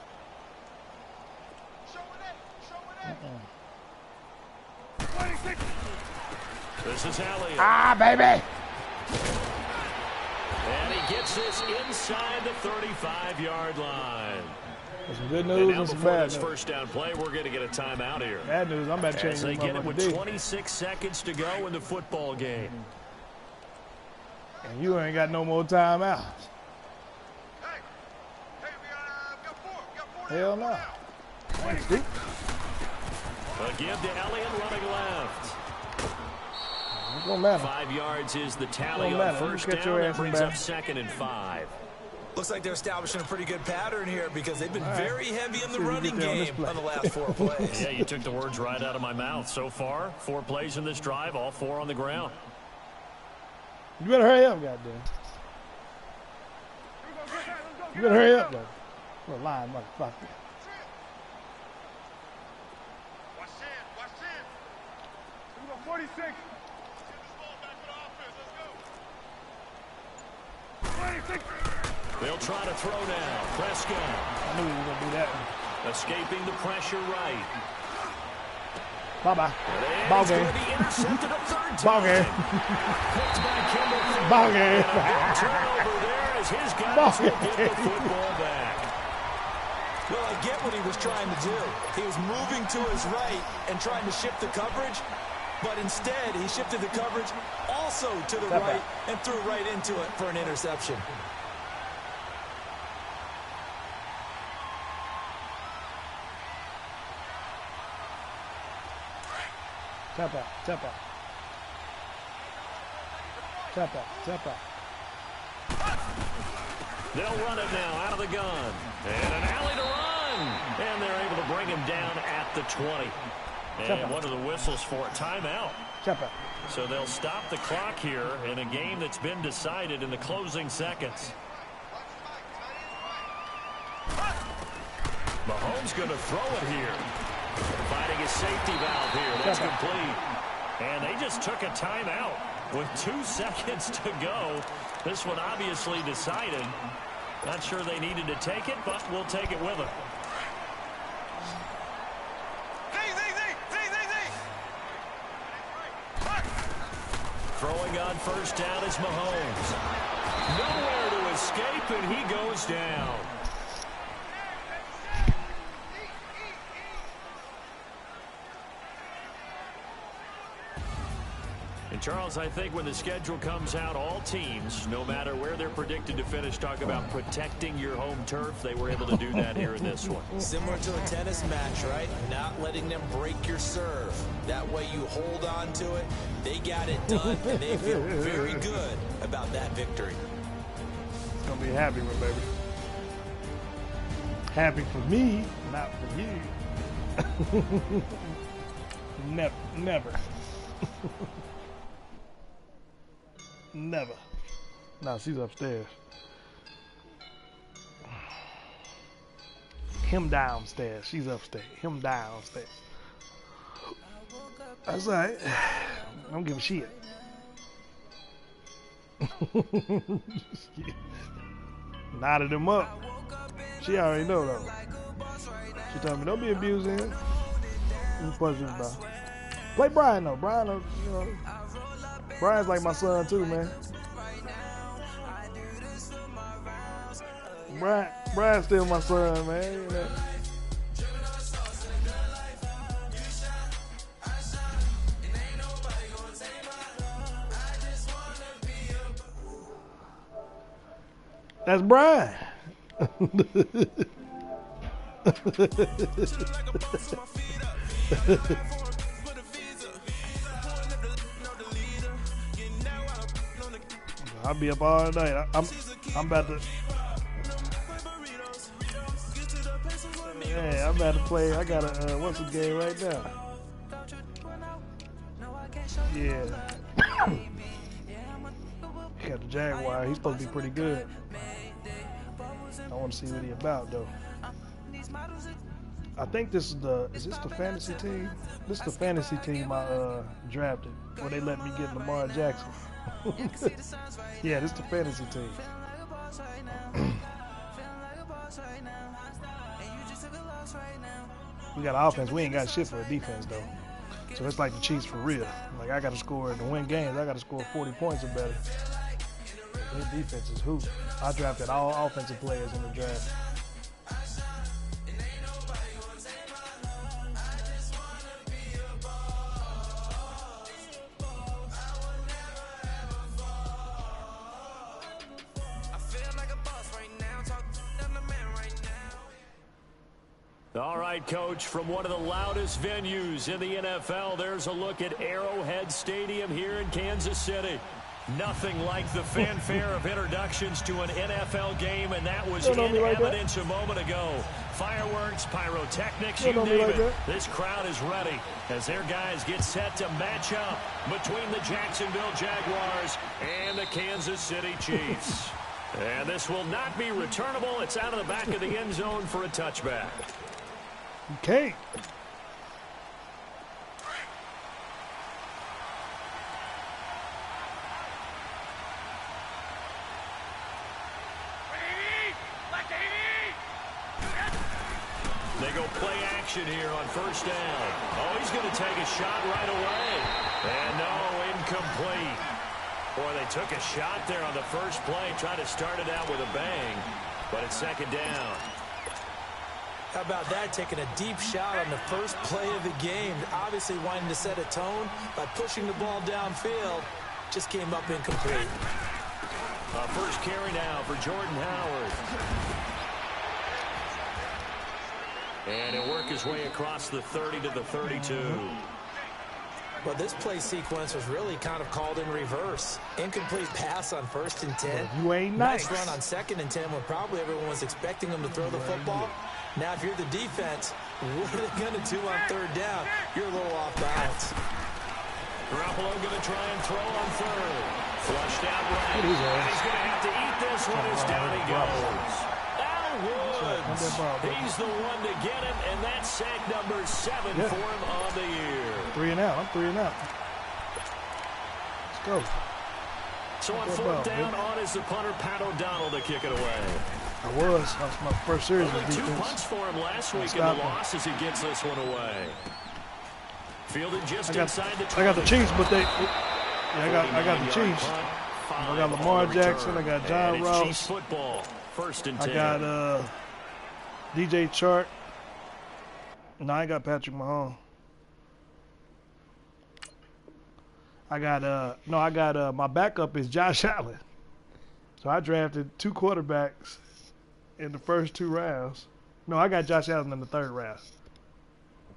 This is Elliott. Ah, baby. And he gets this inside the 35-yard line. There's some good news and some bad news. First down play, we're going to get a timeout here. Bad news, I'm about to change as they get it with 26 seconds to go in the football game. And you ain't got no more timeouts. Hell no. A give to Elliott running left. It don't matter. 5 yards is the tally on first down. That brings up 2nd and 5. Looks like they're establishing a pretty good pattern here because they've been very heavy in the running game on the last 4 plays. Yeah, you took the words right out of my mouth. So far, 4 plays in this drive, all 4 on the ground. You better hurry up, goddamn. You better hurry up, though. What a lying motherfucker. Watch 10. 46. They'll try to throw now. Prescott. I knew he was going to do that one. Escaping the pressure right. Bye-bye. Ball game. Ball game. Ball game. Turnover there as his guys will get the football back. Well, I get what he was trying to do. He was moving to his right and trying to shift the coverage, but instead he shifted the coverage also to the right and threw right into it for an interception. Tap out. They'll run it now out of the gun. And an alley to run. And they're able to bring him down at the 20. And one of the whistles for a timeout. So they'll stop the clock here in a game that's been decided in the closing seconds. Mahomes going to throw it here. Finding his safety valve here. That's complete. And they just took a timeout with 2 seconds to go. This one obviously decided. Not sure they needed to take it, but we'll take it with them. Throwing on first down is Mahomes. Nowhere to escape, and he goes down. And Charles, I think when the schedule comes out, all teams, no matter where they're predicted to finish, talk about protecting your home turf. They were able to do that here in this one. Similar to a tennis match, right? Not letting them break your serve. That way you hold on to it. They got it done, and they feel very good about that victory. It's going to be a happy one, baby. Happy for me, not for you. Never. Never. No, she's upstairs. Him downstairs. She's upstairs. Him downstairs. That's all right. I don't give a shit. Knotted him up. She already know though. She told me, don't be abusing him. You push him, bro. Play Brian though. Brian, you know. Brian's like my son too, man. Brian's still my son, man. You know. That's Brian. I'll be up all night. I'm about to. Yeah, I'm about to play. I got a what's the game right now? Yeah. Got the Jaguar. He's supposed to be pretty good. want to see what he about though. I think is this the fantasy team? This is the fantasy team I drafted where they let me get Lamar Jackson. Yeah, this is the fantasy team. We got offense. We ain't got shit for a defense though. So it's like the Chiefs for real. Like I got to score to win games. I got to score 40 points or better. Their defense is hoop. I drafted all offensive players in the draft. All right, Coach, from one of the loudest venues in the NFL, there's a look at Arrowhead Stadium here in Kansas City. Nothing like the fanfare of introductions to an NFL game, and that was in evidence a moment ago. Fireworks, pyrotechnics, you name it. This crowd is ready as their guys get set to match up between the Jacksonville Jaguars and the Kansas City Chiefs. And this will not be returnable. It's out of the back of the end zone for a touchback. Okay. They go play action here on first down. Oh, he's going to take a shot right away. And no, incomplete. Boy, they took a shot there on the first play, tried to start it out with a bang, but it's second down. How about that, taking a deep shot on the first play of the game, obviously wanting to set a tone by pushing the ball downfield, just came up incomplete. First carry now for Jordan Howard. And he'll work his way across the 30 to the 32. Well, this play sequence was really kind of called in reverse. Incomplete pass on 1st and 10. You ain't nice. Nice run on 2nd and 10 when probably everyone was expecting him to throw the football. Now, if you're the defense, what are they going to do on 3rd down? You're a little off balance. Garoppolo going to try and throw on 3rd. Flushed out right. He's going to have to eat this one as down he goes. Woods. He's the one to get him, and that's sack number 7 for him on the year. 3 and out. I'm 3 and out. Let's go. So on 4th down, on is the punter, Pat O'Donnell, to kick it away. That was my first series of defense. 2 punts for him last week in the loss as he gets this one away. Fielded just inside the 20. I got the Chiefs, but they... Yeah, I got the Chiefs. I got Lamar Jackson. I got John Ross. Chiefs football. 1st and 10. I got DJ Chark. No, I got Patrick Mahomes. I got my backup is Josh Allen. So I drafted 2 quarterbacks in the first 2 rounds. No, I got Josh Allen in the 3rd round.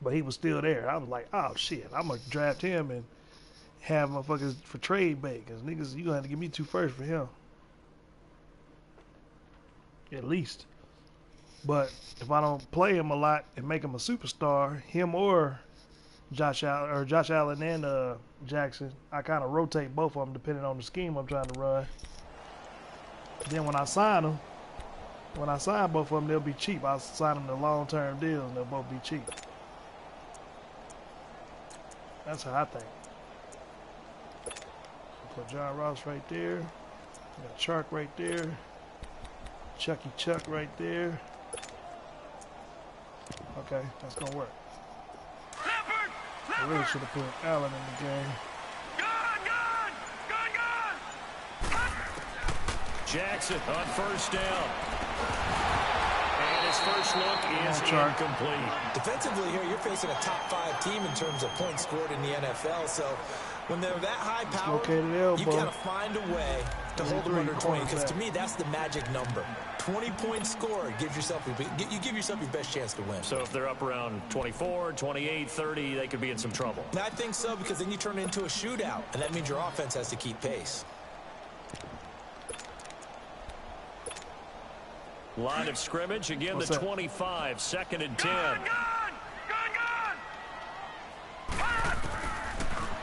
But he was still there. I was like, oh shit, I'm gonna draft him and have motherfuckers for trade bait, because niggas, you gonna have to give me 2 firsts for him. At least. But if I don't play him a lot and make him a superstar, him or Josh Allen and Jackson, I kind of rotate both of them depending on the scheme I'm trying to run. Then when I sign both of them, they'll be cheap. I'll sign them to long-term deals and they'll both be cheap. That's how I think. Put John Ross right there. Got Chark right there. Chucky Chuck right there. Okay, that's gonna work. I really should have put Allen in the game. Jackson on 1st down. And his first look is incomplete. Defensively here, you're facing a top 5 team in terms of points scored in the NFL. So when they're that high power, you gotta find a way to hold them under 20. Because to me, that's the magic number. 20 points scored. You give yourself your best chance to win. So if they're up around 24, 28, 30, they could be in some trouble. I think so, because then you turn it into a shootout, and that means your offense has to keep pace. Line of scrimmage, again the 25, 2nd and 10.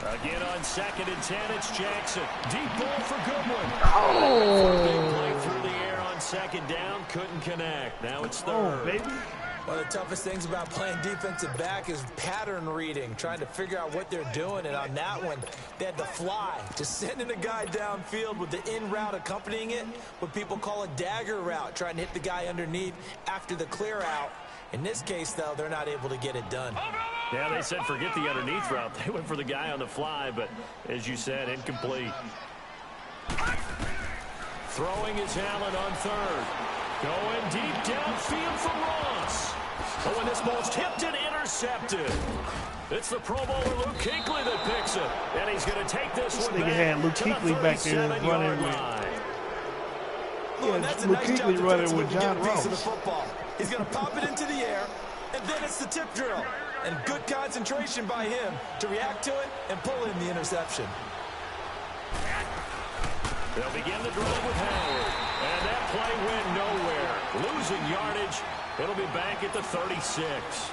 Again on 2nd and 10, it's Jackson. Deep ball for Goodwin. Oh! Big play through the air on second down, couldn't connect. Now it's third. Oh, baby. One of the toughest things about playing defensive back is pattern reading, trying to figure out what they're doing. And on that one, they had to fly, just sending a guy downfield with the in route accompanying it, what people call a dagger route, trying to hit the guy underneath after the clear out. In this case, though, they're not able to get it done. Yeah, they said forget the underneath route. They went for the guy on the fly, but as you said, incomplete. Throwing is Allen on third. Going deep downfield for Ross. Oh, and this ball's tipped and intercepted. It's the Pro Bowler Luke Kuechly that picks it. And he's going to take this one back had Luke to the Kuechly back there running with. That's a Luke nice Kuechly job running with John to get a piece of the Ross. football. He's going to pop it into the air, and then it's the tip drill. And good concentration by him to react to it and pull in the interception. They'll begin the drive with Howard. And that play went nowhere. Losing yardage. It'll be back at the 36.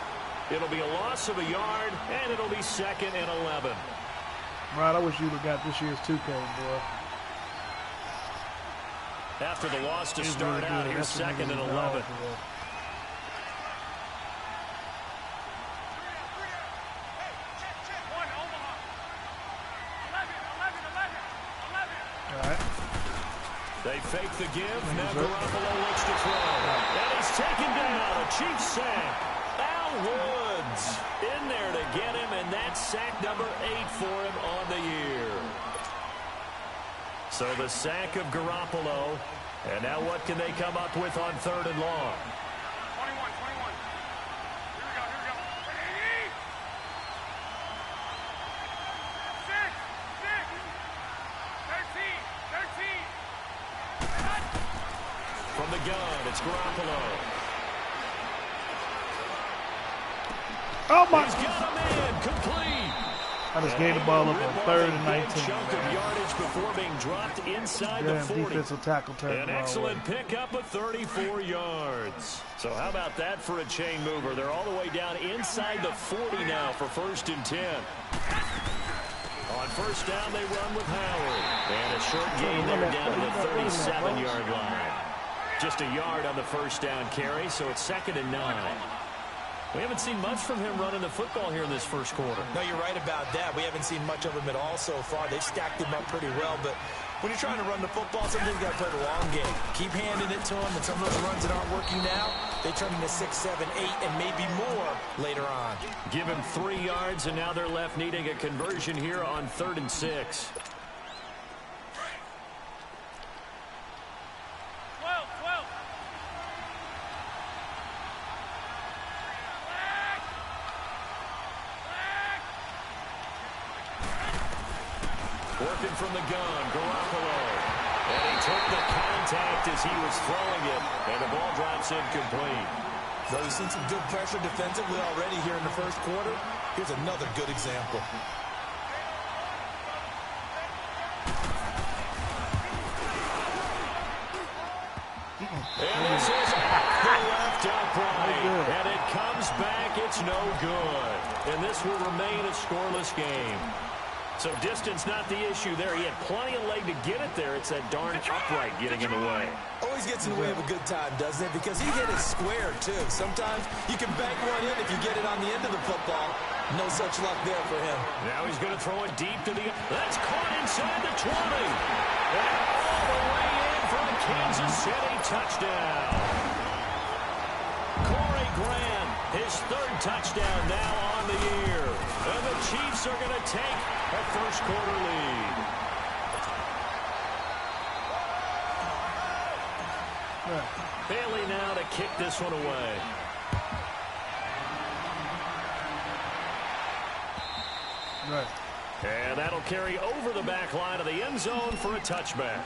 It'll be a loss of a yard, and it'll be 2nd and 11. Right, I wish you would have got this year's 2K, boy. After the loss to He's start really out, good. here's That's 2nd and 11. All right. They fake the give. Now Garoppolo looks to throw. And he's taken down. A Chiefs sack. Al Woods in there to get him, and that's sack number 8 for him on the year. So the sack of Garoppolo. And now what can they come up with on 3rd and long? 21. Here we go. 13. From the gun, it's Garoppolo. Oh, my. He's got a man complete. I just gave the ball up on 3rd and 19. Chunk of yardage before being dropped inside the 40. Defensive tackle turn. An excellent pickup of 34 yards. So how about that for a chain mover? They're all the way down inside the 40 now for 1st and 10. On 1st down, they run with Howard. And a short gain there down to the 37-yard line. Just a yard on the 1st down carry, so it's 2nd and 9. We haven't seen much from him running the football here in this first quarter. No, you're right about that. We haven't seen much of him at all so far. They've stacked him up pretty well, but when you're trying to run the football, sometimes you got to play the long game. Keep handing it to him, and some of those runs that aren't working now, they turn into 6, 7, 8, and maybe more later on. Give him 3 yards, and now they're left needing a conversion here on 3rd and 6. 12. Working from the gun, Garoppolo. And he took the contact as he was throwing it, and the ball drops incomplete. So we've seen some good pressure defensively already here in the first quarter. Here's another good example. And this is off the left upright. And it comes back. It's no good. And this will remain a scoreless game. So distance not the issue there. He had plenty of leg to get it there. It's that darn upright getting in the way. Always gets in the way of a good time, doesn't it? Because he hit it square, too. Sometimes you can bank one in if you get it on the end of the football. No such luck there for him. Now he's going to throw it deep to the... That's caught inside the 20. And all the way in for a Kansas City touchdown. Corey Grant, his 3rd touchdown now on the year. And the Chiefs are going to take a first quarter lead. Bailey now to kick this one away. Right. And that'll carry over the back line of the end zone for a touchback.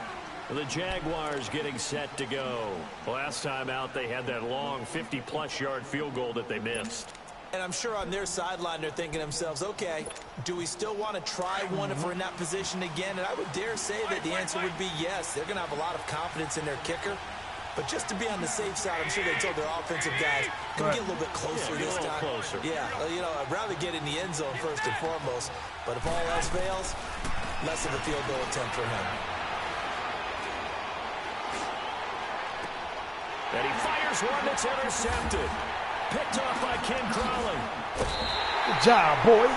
The Jaguars getting set to go. Last time out, they had that long 50-plus yard field goal that they missed. And I'm sure on their sideline they're thinking to themselves, okay, do we still want to try one if we're in that position again? And I would dare say that the answer would be yes. They're going to have a lot of confidence in their kicker. But just to be on the safe side, I'm sure they told their offensive guys, can we get a little bit closer this time? Closer. Yeah, you know, I'd rather get in the end zone first and foremost. But if all else fails, less of a field goal attempt for him. And he fires one that's intercepted. Picked off by Ken Crawley. Good job, boy.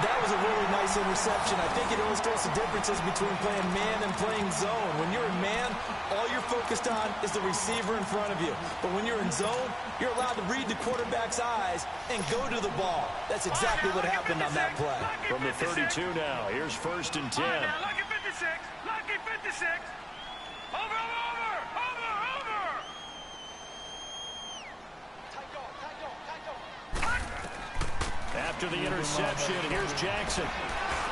That was a really nice interception. I think it illustrates the differences between playing man and playing zone. When you're in man, all you're focused on is the receiver in front of you. But when you're in zone, you're allowed to read the quarterback's eyes and go to the ball. That's exactly what happened on that play. From the 32 now, here's 1st and 10. Lucky 56. Lucky 56. Over. After the interception, here's Jackson.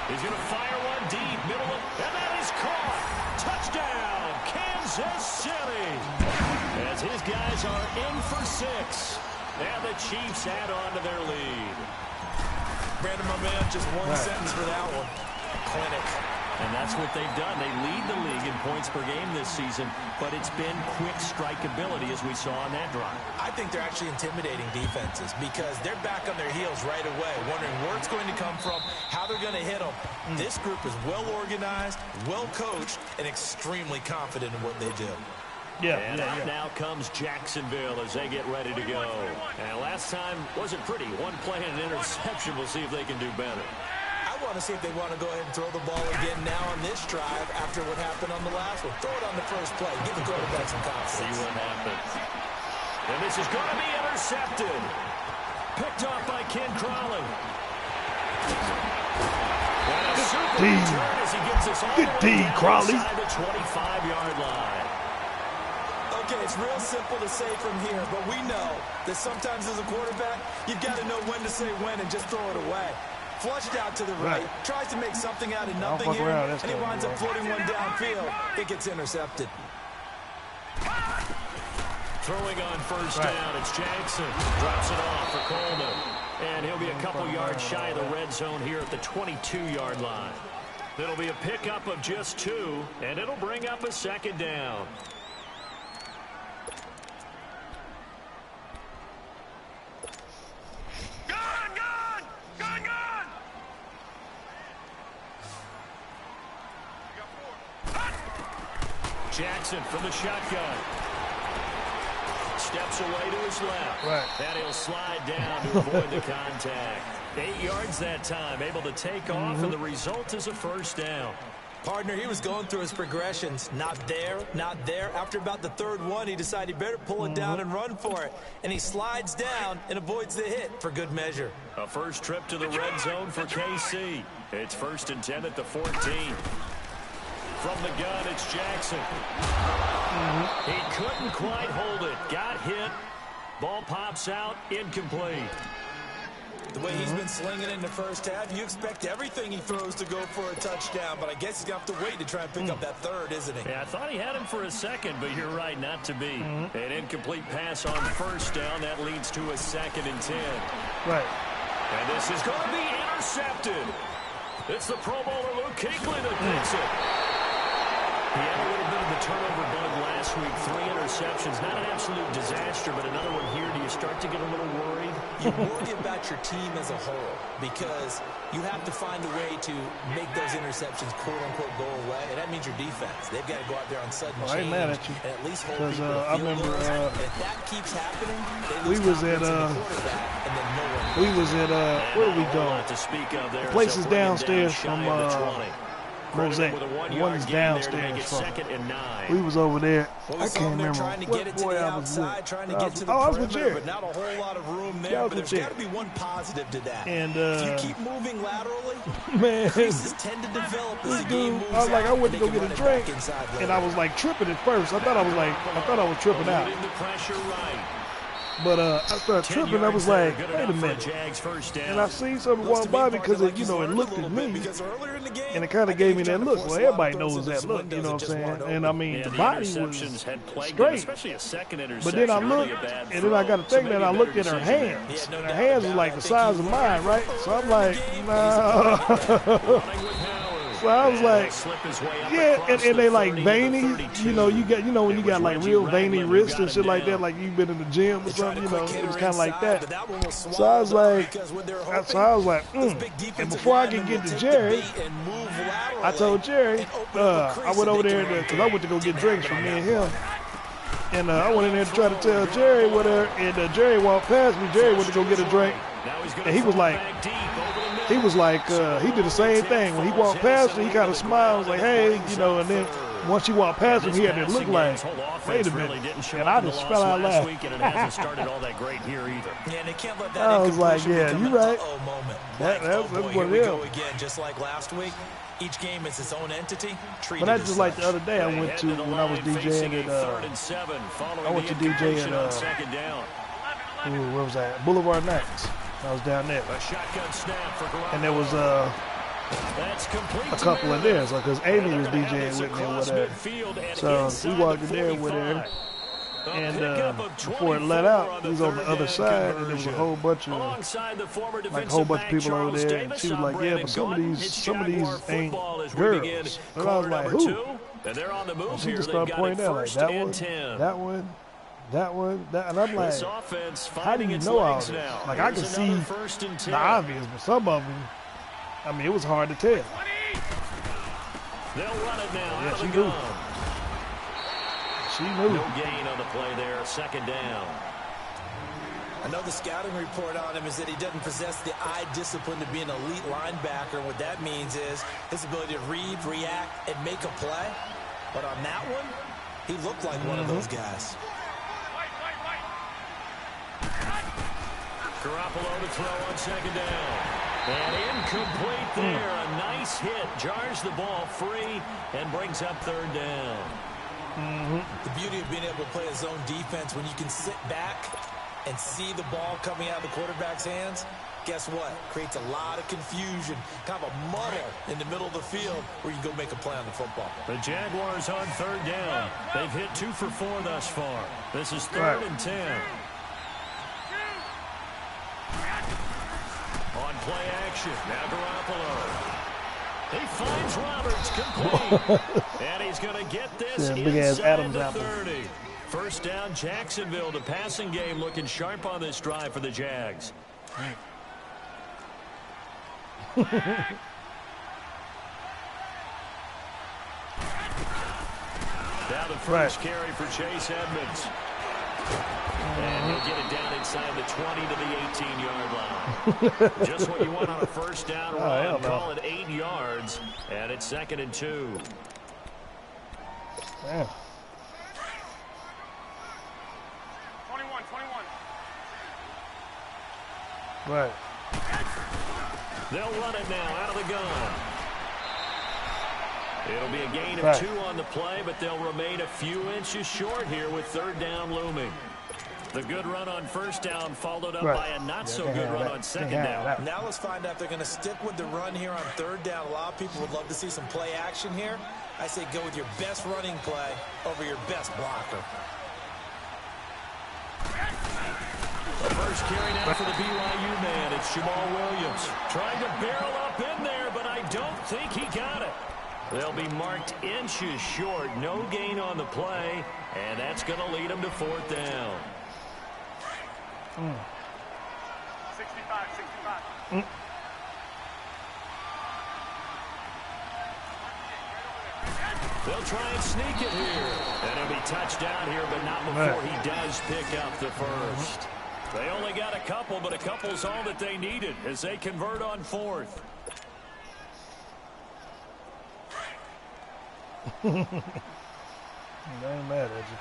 He's going to fire one deep, middle of, and that is caught. Touchdown, Kansas City. As his guys are in for 6. And the Chiefs add on to their lead. Brandon, my man, just one sentence for that one. Clinic. And that's what they've done. They lead the league in points per game this season, but it's been quick strikeability as we saw on that drive. I think they're actually intimidating defenses because they're back on their heels right away, wondering where it's going to come from, how they're going to hit them. This group is well organized, well coached, and extremely confident in what they do. And now comes Jacksonville as they get ready to go. And last time wasn't pretty. One play and an interception. We'll see if they can do better. I want to see if they want to go ahead and throw the ball again now on this drive after what happened on the last one. Throw it on the first play. Give the quarterback some confidence. See what happens. And this is going to be intercepted. Picked off by Ken Crawley. And a super return as he gets us all the way down inside the 25-yard line. Okay, it's real simple to say from here, but we know that sometimes as a quarterback, you've got to know when to say when and just throw it away. Flushed out to the right, tries to make something out of nothing here, and he winds up floating one downfield. It gets intercepted. Throwing on 1st down, it's Jackson. Drops it off for Coleman. And he'll be a couple yards shy of the red zone here at the 22-yard line. It'll be a pickup of just 2, and it'll bring up a 2nd down. Jackson from the shotgun. Steps away to his left. And he'll slide down to avoid the contact. 8 yards that time. Able to take off, and the result is a 1st down. Partner, he was going through his progressions. Not there, not there. After about the 3rd one, he decided he better pull it down and run for it. And he slides down and avoids the hit for good measure. A first trip to the red zone for KC. It's 1st and 10 at the 14. From the gun, it's Jackson. He couldn't quite hold it. Got hit. Ball pops out. Incomplete. The way he's been slinging in the first half, you expect everything he throws to go for a touchdown, but I guess he's going to have to wait to try and pick up that 3rd, isn't he? Yeah, I thought he had him for a 2nd, but you're right, not to be. An incomplete pass on 1st down. That leads to a 2nd and 10. And this is going to be intercepted. It's the Pro Bowler Luke Kuechly that picks it. He had a little bit of the turnover bug last week. 3 interceptions. Not an absolute disaster, but another one here. Do you start to get a little worried? You worry about your team as a whole because you have to find a way to make those interceptions, quote-unquote, go away, and that means your defense. They've got to go out there on sudden change I ain't mad at you. and at least hold people to I remember if that keeps happening, they lose confidence in the quarterback, and then no one. We was at where we go? The place is downstairs from Mosaic. One is downstairs from. We was over there. I can't remember what boy I was with. I was with Jerry. But not a whole lot of room there. But there's got to be one positive to that. And if you keep moving laterally, man, creases tend to develop as the game moves. I was like, I went to go get a drink, and and I was like tripping at first. I thought I was tripping out. But I started tripping. I was like, wait a minute. And I seen something walk by because it, it looked at me. And it kind of gave me that look. Well, everybody knows that look, you know what I'm saying? And I mean, the body was straight. But then I looked, and then I got to think that I looked at her hands. And her hands was like the size of mine, right? So I'm like, nah. So I was like, yeah, and they like veiny, when you got like real veiny wrists and shit like that, like you've been in the gym or something, it was kind of like that. So I was like, And before I could get to Jerry, I told Jerry, I went over there because I went to go get drinks from me and him. And I went in there to try to tell Jerry whatever, and Jerry walked past me. Jerry went to go get a drink, and he was like, he did the same thing. When he walked past me, he kind of smiled, was like, hey, you know, and then once he walked past him, he had to look like, wait a minute, and I just fell out laughing. I was like, yeah, you're right. That's what it is. Again, just like last week. Each game is its own entity. But that's just like the other day I went to when I was DJing at I went to DJ at where was that? Boulevard Nights. I was down there, and there was a couple in there, so because Amy was DJing with me or whatever. So we walked in there with her. And before it let out, he was on the other side, and there was a whole bunch of people over there. And she was like, "Yeah, but some of these ain't girls." And I was like, "Who?" And she just started pointing out like that one. And I'm like, "How do you know all this?" Like I can see the obvious, but some of them, I mean, it was hard to tell. Yeah, she knew. No gain on the play there, second down. Another scouting report on him is that he doesn't possess the eye discipline to be an elite linebacker. What that means is his ability to read, react, and make a play. But on that one, he looked like one of those guys. Garoppolo to throw on second down. And incomplete there. A nice hit. Jars the ball free and brings up third down. The beauty of being able to play a zone defense when you can sit back and see the ball coming out of the quarterback's hands, guess what? Creates a lot of confusion, kind of a muddle in the middle of the field where you go make a play on the football. The Jaguars on third down. They've hit 2 for 4 thus far. This is third and 10. On play action, now Garoppolo. He finds Roberts complete. And he's going to get this inside the 30. First down, Jacksonville. The passing game looking sharp on this drive for the Jags. Now the first carry for Chase Edmonds. And he'll get it down inside the 20 to the 18-yard line. Just what you want on a first down run. Call it 8 yards, and it's second and 2. Yeah. 21. Right. They'll run it now out of the gun. It'll be a gain of 2 on the play, but they'll remain a few inches short here with third down looming. The good run on first down followed up by a not-so-good run on second down. Now let's find out if they're going to stick with the run here on third down. A lot of people would love to see some play action here. I say go with your best running play over your best blocker. The first carry now for the BYU man. It's Jamal Williams. Trying to barrel up in there, but I don't think he got it. They'll be marked inches short. No gain on the play, and that's going to lead them to fourth down. 65. They'll try and sneak it here. And he'll be touched down here, but not before he does pick up the first. They only got a couple, but a couple's all that they needed as they convert on fourth. I ain't mad at you.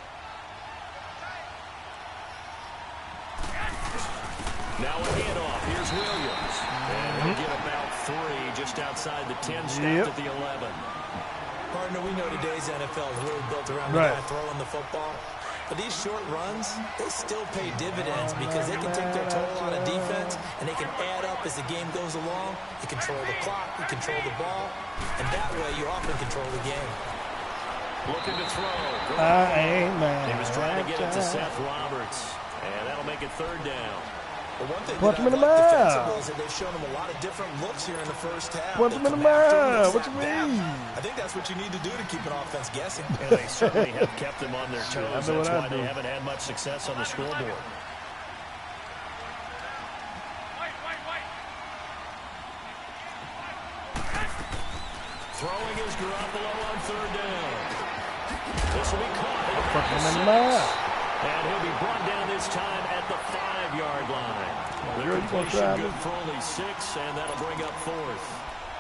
Now a handoff. Here's Williams. And he'll get about 3 just outside the 10, stopped at the 11. Partner, we know today's NFL is really built around the guy throwing the football. But these short runs, they still pay dividends because they can take their toll on a defense and they can add up as the game goes along. You control the clock, you control the ball, and that way you often control the game. Looking to throw. I ain't mad. He was trying to get it to Seth Roberts, and that'll make it third down. But one thing Punch that him in the I like mouth. defensively is that they've shown him a lot of different looks here in the first half. Punch him in the mouth. What you mean? I think that's what you need to do to keep an offense guessing. And they certainly have kept them on their toes. That's why they haven't had much success on the scoreboard. Throwing is Garoppolo on third down. This will be caught. And he'll be brought down this time at the 5-yard line. The completion good for only 6, and that'll bring up 4th.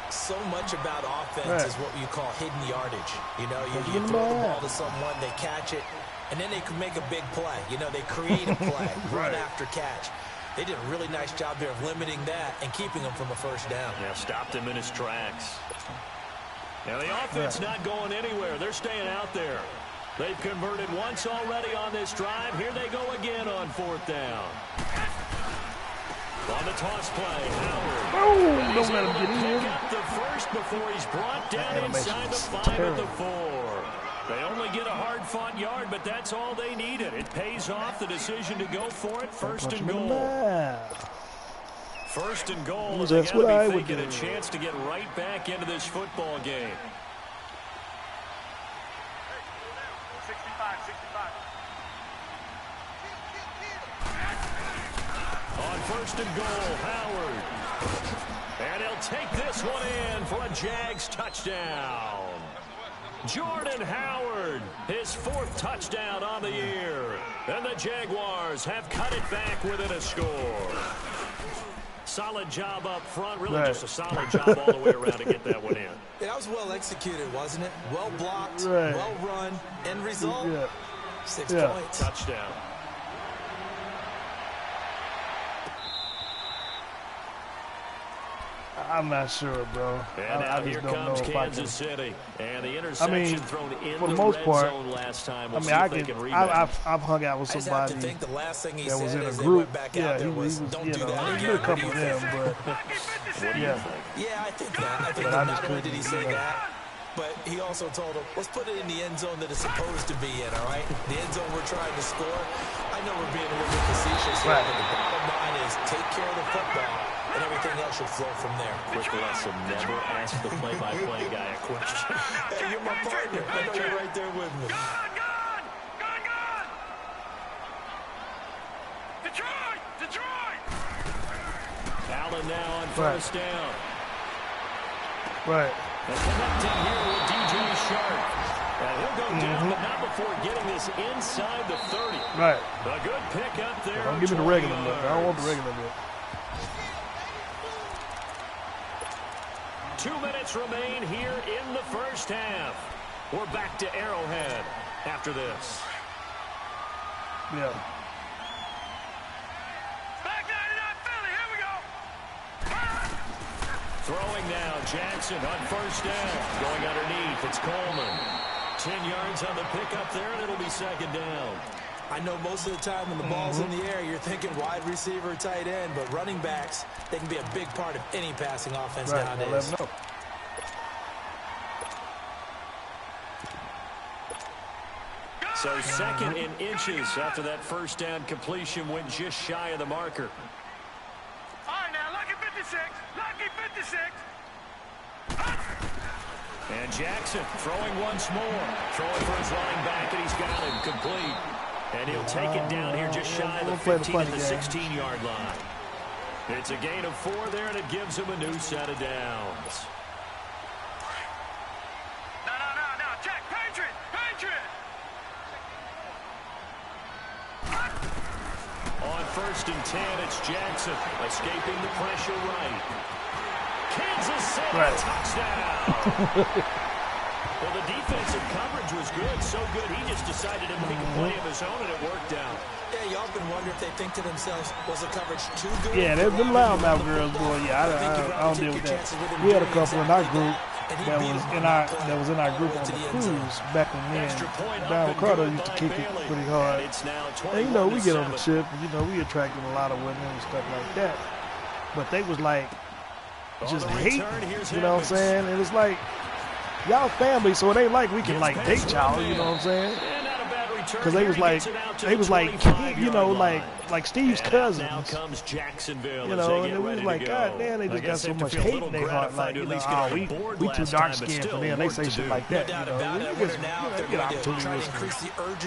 So much about offense is what you call hidden yardage. You know, you throw the ball to someone, they catch it, and then they can make a big play. You know, they create a play, run after catch. They did a really nice job there of limiting that and keeping him from a first down. Yeah, stopped him in his tracks. Now the offense not going anywhere. They're staying out there. They've converted once already on this drive. Here they go again on 4th down. On the toss play, Howard. Oh, don't let him get in. Pick up the first before he's brought down inside the 5 at the 4. They only get a hard-fought yard, but that's all they needed. It pays off the decision to go for it. First and goal. First and goal. They got to be thinking a chance to get right back into this football game. 65. On first and goal, Howard. And he'll take this one in for a Jags touchdown. Jordan Howard, his 4th touchdown on the year. And the Jaguars have cut it back within a score. Solid job up front, really just a solid job all the way around to get that one in. Yeah, that was well executed, wasn't it? Well blocked, well run, end result, 6 points. Touchdown. I'm not sure, bro. And now here comes Kansas City. And the interception thrown in for the most part, last time. We'll I've hung out with somebody that was in a group. Yeah, he was, you know, a couple of them, but Yeah, I think that. I think that not only did he say that, but he also told him, let's put it in the end zone that it's supposed to be in, all right? The end zone we're trying to score. I know we're being a little bit facetious here, but the bottom line is take care of the football, and everything else should flow from there. Quick lesson, never ask the play-by-play guy a question. Hey, you're my partner. I know you're right there with me. Gone! Detroit! Allen now on first down. Right. And connecting here with DJ Sharp. And he'll go down, but not before getting this inside the 30. Right. A good pick up there. Don't give me the regular look. I don't want the regular look. 2 minutes remain here in the first half. We're back to Arrowhead after this. Yeah. Back 99 Philly, here we go. Throwing now, Jackson on first down. Going underneath, it's Coleman. 10 yards on the pickup there, and it'll be second down. I know most of the time when the ball's in the air, you're thinking wide receiver, tight end, but running backs, they can be a big part of any passing offense nowadays. So second in inches after that first down completion went just shy of the marker. All right, now, lucky 56. And Jackson throwing once more. Throwing for his line back, and he's got him complete. And he'll take it down here just shy of the 15 and the 16-yard line. It's a gain of 4 there, and it gives him a new set of downs. No, Jack, Patriot. On first and 10, it's Jackson escaping the pressure right. Kansas City touchdown. Well, the defensive coverage was good, so good he just decided to make a play of his own, and it worked out. Yeah, you often wonder if they think to themselves, was the coverage too good? Yeah, them loudmouth girls, boy. Yeah, I don't deal with that. We had a couple in our group that was in our group on the cruise back when Don Ricardo used to kick it pretty hard. And you know, we get on the ship, and you know, we attracted a lot of women and stuff like that. But they was like just hate, you know what I'm saying? And it's like, y'all family, so it ain't like we can like date y'all, you know what I'm saying? Because they was like, you know, like Steve's cousins, you know, and it was like, God damn, they just got so much hate in their heart, like, you know, oh, we too dark skinned for them, they say shit like that, you know, we get opportunities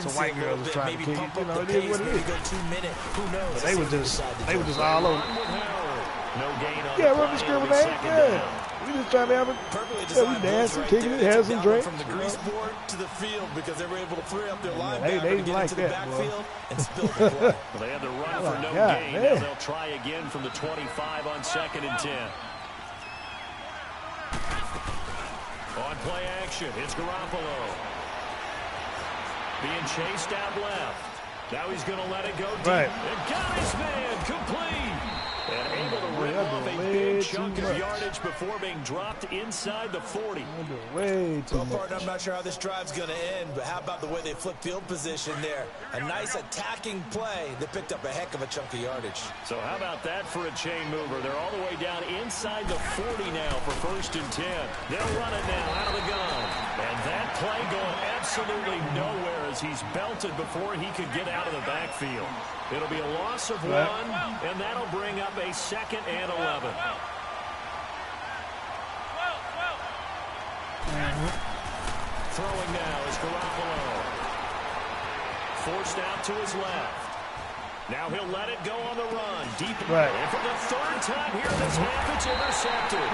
to white girls are trying to kick it, you know, it is what it is. But they were just all over. No gain on yeah, rubber discriminate, yeah. We just trying to have a Perfectly we designed dancing, right kicking there. it, have some drink. From the grease board to the field because they were able to free up their linebacker they to get like into the that, backfield and spill the play. Well, they had the run for no gain. Now they'll try again from the 25 on 2nd and 10. On play action, it's Garoppolo. Being chased out left. Now he's going to let it go deep. Right. And got his man complete. And able to rip off a big chunk of yardage before being dropped inside the 40. Way too Well, much. partner, I'm not sure how this drive's going to end, but how about the way they flip field position there? A nice attacking play. They picked up a heck of a chunk of yardage. So how about that for a chain mover? They're all the way down inside the 40 now for 1st and 10. They'll run it now out of the gun. And that play going absolutely nowhere as he's belted before he could get out of the backfield. It'll be a loss of 1, and that'll bring up a 2nd and 11. Throwing now is Garoppolo. Forced out to his left. Now he'll let it go on the run. Deep. And for the 3rd time here this half, it's intercepted.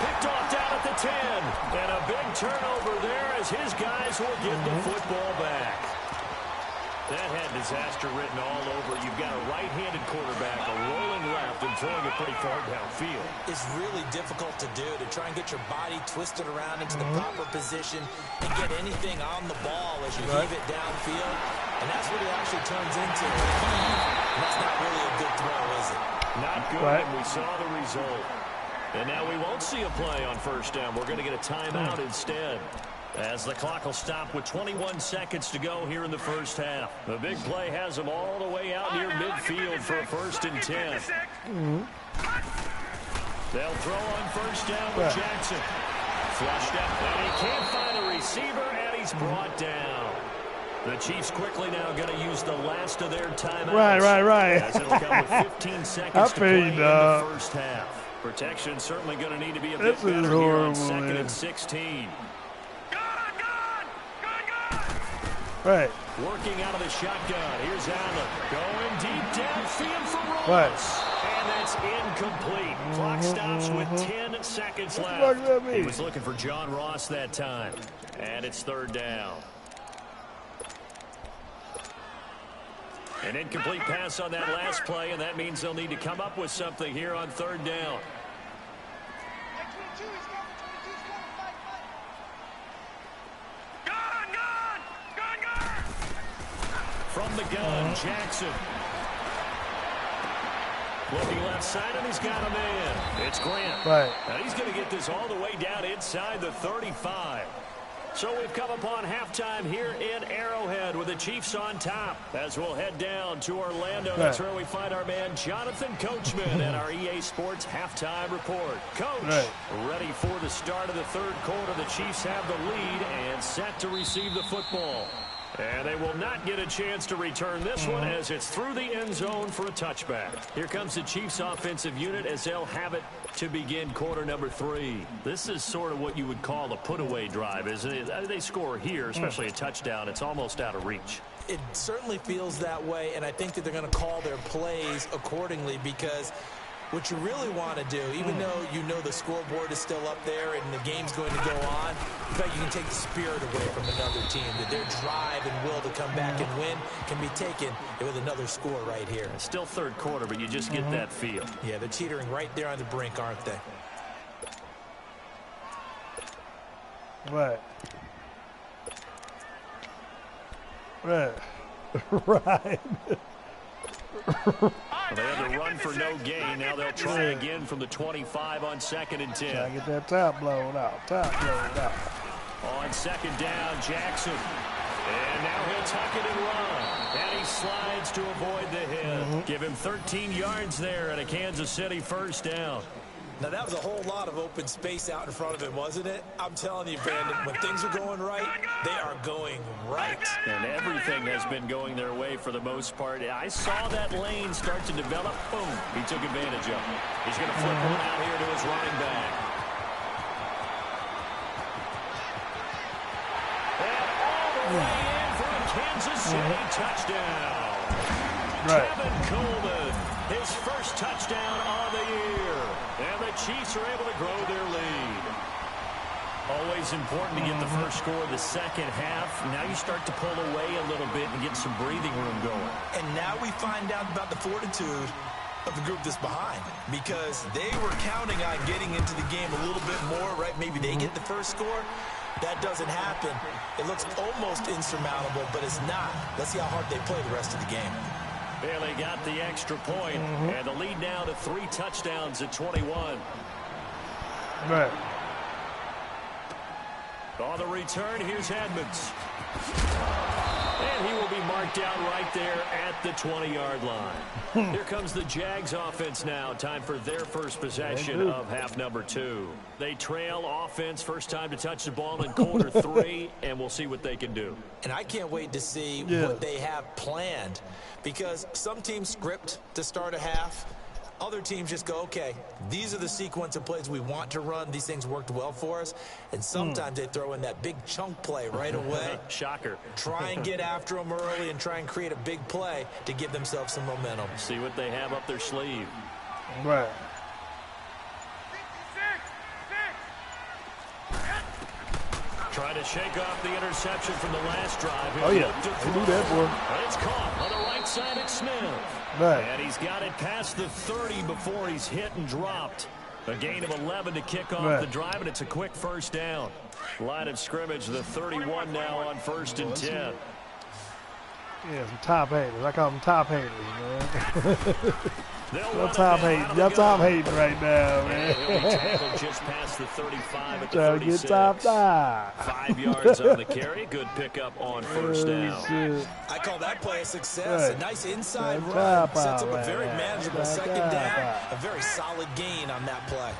Picked off down at the 10. And a big turnover there as his guys will get the football back. That had disaster written all over. You've got a right-handed quarterback, a rolling left, and throwing it pretty far downfield. It's really difficult to do, to try and get your body twisted around into the proper position and get anything on the ball as you heave it downfield. And that's what it actually turns into. And that's not really a good throw, is it? Not good, and we saw the result. And now we won't see a play on 1st down. We're going to get a timeout instead, as the clock will stop with 21 seconds to go here in the 1st half. The big play has them all the way out near midfield for a 1st and 10. They'll throw on 1st down with Jackson. Flushed up, and he can't find a receiver, and he's brought down. The Chiefs quickly now going to use the last of their timeouts. Right. As it'll come with 15 seconds to play in the 1st half. Protection certainly going to need to be a bit better here on 2nd and 16. Right. Working out of the shotgun. Here's Allen. Going deep downfield for Ross. And that's incomplete. Clock stops with 10 seconds left. He was looking for John Ross that time. And it's 3rd down. An incomplete pass on that last play, and that means they'll need to come up with something here on 3rd down. From the gun, Jackson. Looking left side, and he's got a man. It's Grant. Now he's going to get this all the way down inside the 35. So we've come upon halftime here in Arrowhead with the Chiefs on top. As we'll head down to Orlando, that's where we find our man Jonathan Coachman at our EA Sports Halftime Report. Coach, ready for the start of the 3rd quarter. The Chiefs have the lead and set to receive the football. And they will not get a chance to return this one as it's through the end zone for a touchback. Here comes the Chiefs offensive unit as they'll have it to begin quarter number 3. This is sort of what you would call a put-away drive, isn't it? They score here, especially a touchdown. It's almost out of reach. It certainly feels that way, and I think that they're going to call their plays accordingly because what you really want to do, even though you know the scoreboard is still up there and the game's going to go on, in fact, you can take the spirit away from another team, that their drive and will to come back and win can be taken with another score right here. It's still 3rd quarter, but you just get that feel. Yeah, they're teetering right there on the brink, aren't they? Right. Well, they had to run for no gain. Now they'll try again from the 25 on 2nd and 10. Try to get that top blown out. On 2nd down, Jackson. And now he'll tuck it and run. And he slides to avoid the hit. Give him 13 yards there and a Kansas City 1st down. Now, that was a whole lot of open space out in front of him, wasn't it? I'm telling you, Brandon, when things are going right, they are going right. And everything has been going their way for the most part. I saw that lane start to develop. Boom. He took advantage of it. He's going to flip one out here to his running back. And all the way in for a Kansas City touchdown. Kevin Coleman, his 1st touchdown of the year. And the Chiefs are able to grow their lead. Always important to get the first score of the second half. Now you start to pull away a little bit and get some breathing room going. And now we find out about the fortitude of the group that's behind, because they were counting on getting into the game a little bit more, right? Maybe they get the first score. That doesn't happen. It looks almost insurmountable, but it's not. Let's see how hard they play the rest of the game. Bailey got the extra point, and the lead now to 3 touchdowns at 21. Right. On the return, here's Edmonds. And he will be marked down right there at the 20-yard line. Here comes the Jags offense now. Time for their first possession of half number 2. They trail offense, first time to touch the ball in quarter 3, and we'll see what they can do. And I can't wait to see what they have planned, because some teams script to start a half. Other teams just go, okay, these are the sequence of plays we want to run. These things worked well for us. And sometimes they throw in that big chunk play right away. Shocker. Try and get after them early and try and create a big play to give themselves some momentum. See what they have up their sleeve. Right. Trying to shake off the interception from the last drive. Oh, yeah. They do that for him. And it's caught on the right side at Smith. Right. And he's got it past the 30 before he's hit and dropped. A gain of 11 to kick off the drive, and it's a quick first down. Line of scrimmage, the 31 now on 1st and 10. Yeah, some top haters. I call them top haters, man. Y'all top hating. Y'all top hating right now, man. He'll be tackled just past the 35 at the Trying 36. to get top. 5 yards on the carry. Good pickup on first down. I call that play a success. Right. A nice inside Good run. job, Sets up a man. very manageable Good second job. down. A very solid gain on that play.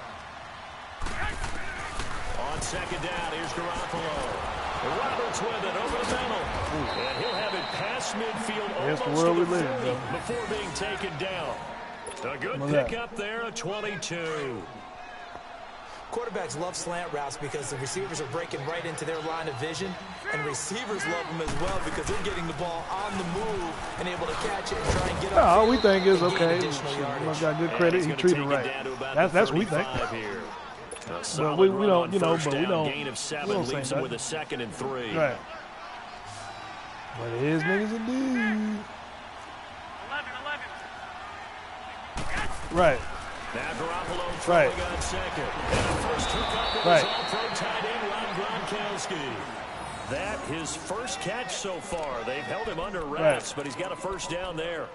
On second down, here's Garoppolo. Roberts with it over the middle. And he'll have it past midfield That's the almost world to we the live in, 30 brother. before being taken down. A good Look at pickup there, a 22. Quarterbacks love slant routes because the receivers are breaking right into their line of vision, and receivers love them as well because they're getting the ball on the move and able to catch it and try and get up. All we think is, and gain okay, additional he yardage. got good credit, he treated right. That's what we think. But we don't, you know, but we don't. Gain of 7 we don't say leaves him nothing. with a 2nd and 3. Right. But it is niggas a dude. 11. Right. Now Garoppolo throwing on second. And the first hookup is all-pro tight end Ron Gronkowski. That his first catch so far. They've held him under wraps, but he's got a first down there.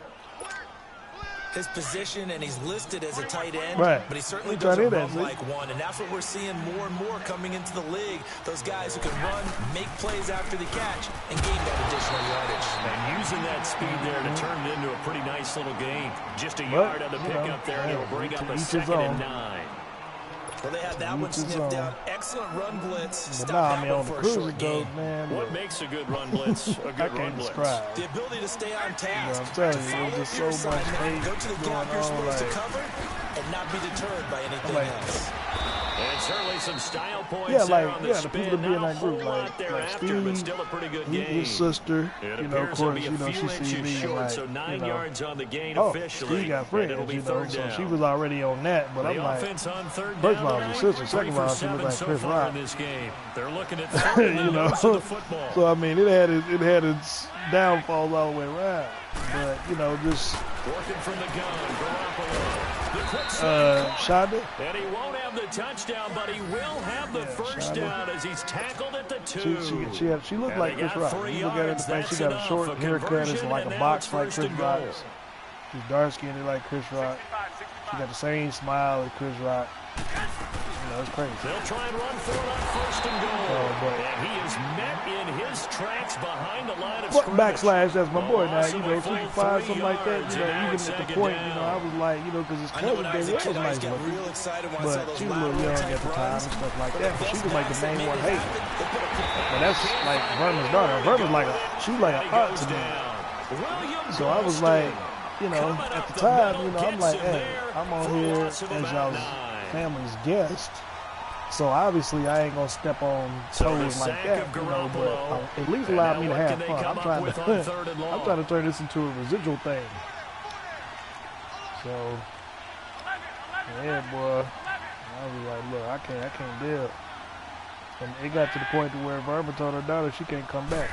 His position, and he's listed as a tight end, but he certainly doesn't run like one, and that's what we're seeing more and more coming into the league. Those guys who can run, make plays after the catch, and gain that additional yardage. And using that speed there to turn it into a pretty nice little gain. Just a yard on the pickup there, and it'll bring up a 2nd and 9. Well, they had that one sniffed out. Excellent run blitz. But Stop that one for a short gain. Man, what makes a good run blitz a good run blitz? The ability to stay on task. I'm telling you, there's just so much hate go to the gap you're supposed to cover and not be deterred by anything else. And certainly some style points there on the spin. The people that be in that group, like Steve, but still a pretty good game. His sister, it of course, she sees me short, like, so 9 yards on the gain oh, officially. Steve got friends, it'll be so she was already on that, but I'm like, offense on third first of down all, his sister, second of all, she looked like so Chris far Rock. in this game. They're looking at third you know, of the football. So I mean, it had its downfalls all the way around, but just working from the gun, Garoppolo. Shonda. And he won't have the touchdown, but he will have the first down as he's tackled at the 2. She looked like Chris Rock. You look at her in the face, she got a short haircut, it's like a box like Chris Rock's. She's dark skinned like Chris Rock. She got the same smile as Chris Rock. It's crazy. They'll try and run for it on 1st and goal. And he is met in his tracks behind the line of scrimmage. Backslash, that's my boy now. 2-5, something like that. Even at the point, I was like, because his cousin Dave was nice looking. But she was a little young at the time and stuff like that. But she was like the main one hating. But that's like Verman's daughter. Verman's she's like an aunt to me. So I was like, at the time, I'm like, hey, I'm on here as y'all's family's guest. So obviously I ain't gonna step on toes like that, but at least allow me to have fun. I'm trying to turn this into a residual thing. So Yeah, boy. I was like, look, I can't deal. And it got to the point to where Verba told her daughter she can't come back.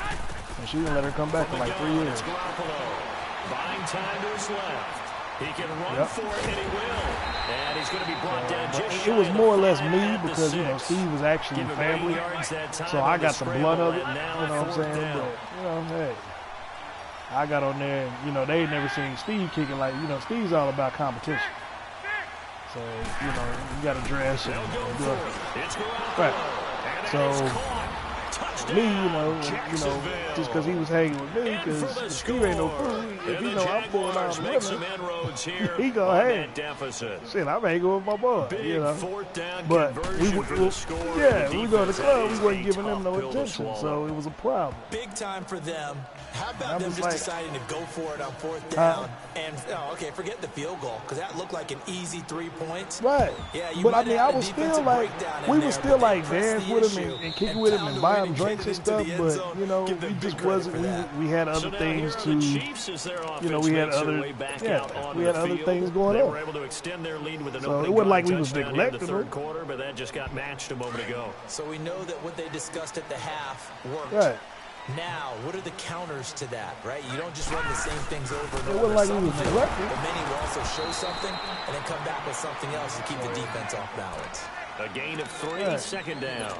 And she didn't let her come back for like 3 years. Buying time to his left. He can run for it, and he will. And he's going to be brought down just it was more or less me because, you know, Steve was actually family. So I got the blood of it, you know what I'm saying? But, you know, hey, I got on there and, you know, they never seen Steve kicking like, you know, Steve's all about competition. So, you know, you got to dress and do it. Right. So, me, you know, just because he was hanging with me, because Steve ain't no fool. If he know I'm going out winning, he go, hey, shit, I'm hanging with my boy, you know. But we go to the club, we wasn't giving them no attention, so it was a problem. Big time for them. How about them just deciding to go for it on 4th down? And, okay, forget the field goal, because that looked like an easy 3 points. Right. Yeah, but, I mean, I was still like, we were still like dance with him and kicking with him and buy him drinks and stuff, but, you know, we just wasn't, we had other things to, you know, we had other things going on. So it wasn't like we was neglecting them. But that just got matched a moment ago. So we know that what they discussed at the half worked. Right. Now, what are the counters to that, right? You don't just run the same things over and over. It wasn't like we was neglecting. But many will also show something and then come back with something else to keep the defense off balance. A gain of 3, second down.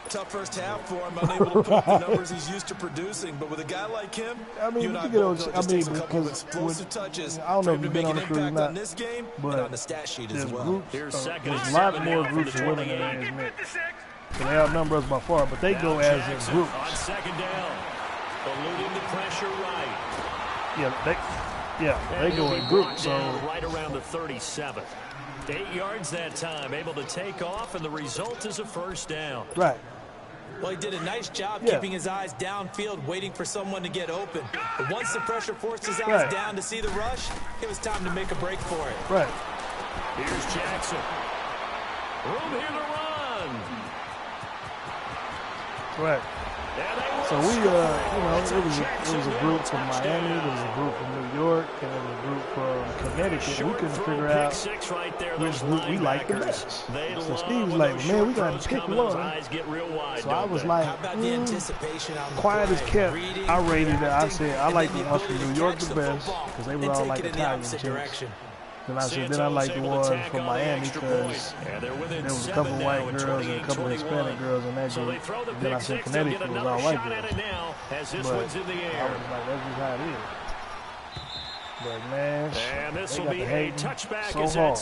Tough first half for him, unable to put up the numbers he's used to producing. But with a guy like him, I mean, because I don't know if you've been on the crew or not, but on the stat sheet as there's well. groups, there's a lot more groups of women than there is men. So they outnumber us by far, but they go as in groups. On second down, eluding the pressure right. They go in groups. So right around the 37. 8 yards that time, able to take off, and the result is a first down. Right. Well, he did a nice job keeping his eyes downfield, waiting for someone to get open. But once the pressure forced his eyes down to see the rush, it was time to make a break for it. Right. Here's Jackson. Room here to run. Right. So we, you know, it was a group from Miami, there was a group from New York, and there was a group from Connecticut. We couldn't figure out which group we liked the best. So Steve was like, man, we got to pick one. So I was like, quiet as kept. I rated it. I said, I like the ones from New York the best, because they were all like Italian chicks. And I said, then I like the one from Miami because there was a couple of white girls and a couple of Hispanic girls in that group. Then I said Connecticut was all white girls. But I was like, that's just how it is. But man, they got the hate so hard.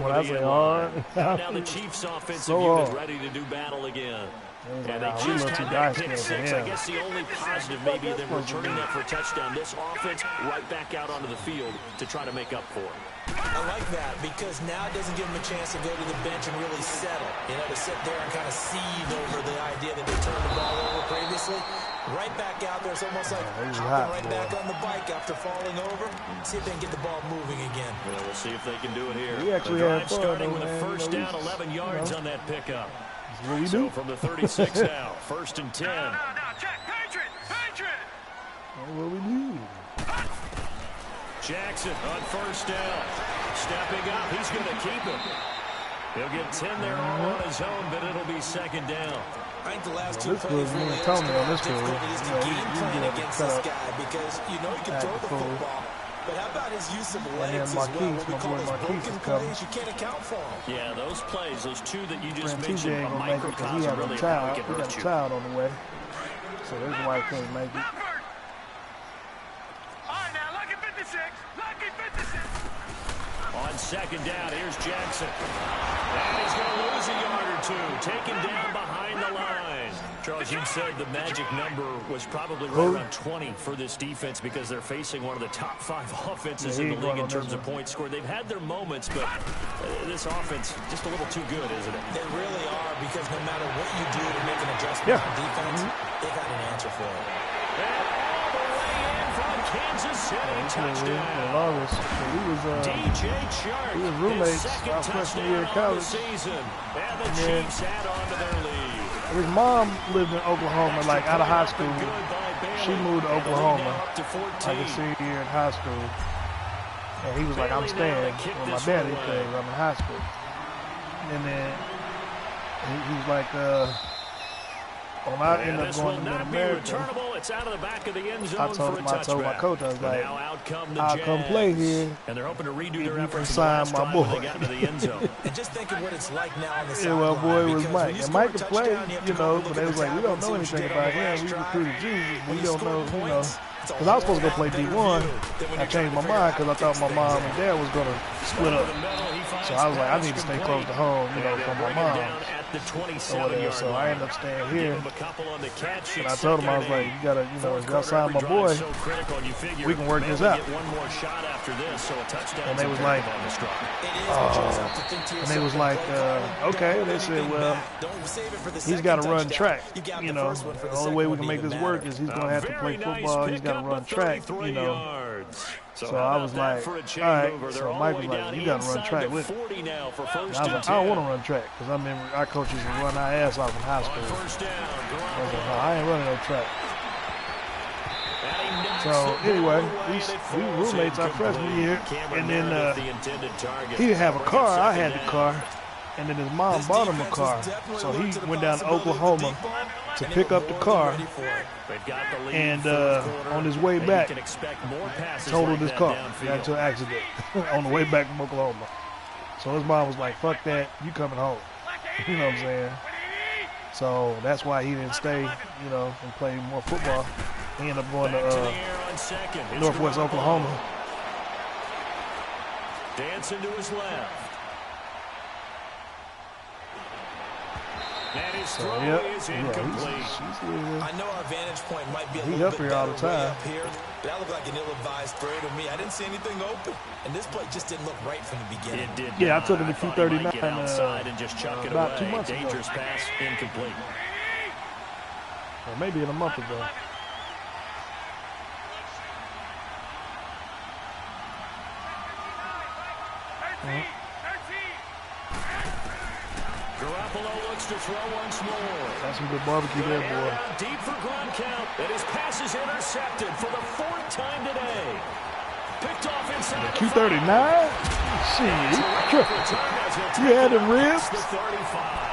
When I say hard, now the Chiefs offensive so unit hard. ready to do battle again. And they we look too dark pick skin for six. him. I guess the only positive maybe them returning that for a touchdown. This offense right back out onto the field to try to make up for it. I like that because now it doesn't give them a chance to go to the bench and really settle. You know, to sit there and kind of seethe over the idea that they turned the ball over previously. Right back out there. It's almost like hopping right back on the bike after falling over. See if they can get the ball moving again. Well, we'll see if they can do it here. We actually the drive had fun, starting with a man. first down, 11 yards on that pickup. What we So do. from the 36 now, first and 10. No, check. Patriot. That's what we do. Jackson on first down. Stepping up, he's going to keep it. He'll get 10 there all on his own, but it'll be second down. I think the last two This plays was me really and Tony on this difficult play. it is to game plan against this guy because you know he can throw the football. But how about his use of legs as well? What we call those broken plays, you can't account for them. Yeah, those plays, those two that you just TJ mentioned, ain't a gonna make it because he microcosm had really a of how child. it He can got hurt a you. child on the way. So that's why he couldn't make it. All right, now, lucky 56. Lucky 56. On second down, here's Jackson. And he's going to lose a yard or two. Taken down behind the line. Charles, you said the magic number was probably right around 20 for this defense because they're facing one of the top 5 offenses in the league in terms of points scored. They've had their moments, but this offense just a little too good, isn't it? They really are because no matter what you do to make an adjustment on defense, they've got an answer for it. And all the way in from Kansas City touchdown. DJ Chark, we was roommates his second our freshman touchdown year on in the college. season. And the then Chiefs add on to their lead. His mom lived in Oklahoma, like out of high school. She moved to Oklahoma, like a senior year in high school. And he was like, I'm staying with my daddy because I'm in high school. And then he was like, when I ended up going to Mid-America, it's out of the back of the end zone I told my coach, I was like, I'll come play here. And they're hoping to redo their efforts. Sign my boy. And just think of what it's like now on the Yeah, well, boy, it was Mike. And Mike could play, you know, but they was like, we don't know anything about him. We recruited Jesus. We don't know, you know. Because I was supposed to go play D1. I changed my mind because I thought my mom and dad was going to split up. So I was like, I need to stay close to home, you know, from my mom. So I ended up staying here. And I told him, I was like, you got to, you know, if y'all sign my boy, we can work this out. And they was like, okay. They said, well, he's got to run track. You know, the only way we can make this work is he's going to have to play football. He's got to run track, you know. So I was like, all right. So Mike was like, you got to run track with me. And I was like, I don't want to run track because I remember our coaches would run our ass off in high school. I was like, no, I ain't running no track. So anyway, we were roommates our freshman year, and then he didn't have a car. I had the car, and then his mom bought him a car. So he went down to Oklahoma to pick up the car, and on his way back, totaled his car. Got into an accident on the way back from Oklahoma. So his mom was like, fuck that, you coming home. You know what I'm saying? So that's why he didn't stay, you know, and play more football. He ended up going to Northwest Oklahoma. Dancing to his left. So, yep. He's I know our vantage point might be a little up bit here all the better way time. up here, but that looked like an ill-advised throw to me. I didn't see anything open, and this play just didn't look right from the beginning. It did. Yeah, I took him to 239 and just chuck it about away. 2 months ago. Dangerous pass, incomplete. Or maybe in a month ago. Garoppolo looks to throw once more. That's some good barbecue there, boy. Deep for ground count, and his pass is intercepted for the 4th time today. Picked off inside the 239? Shit, he tripping. You had him ribs? The 35.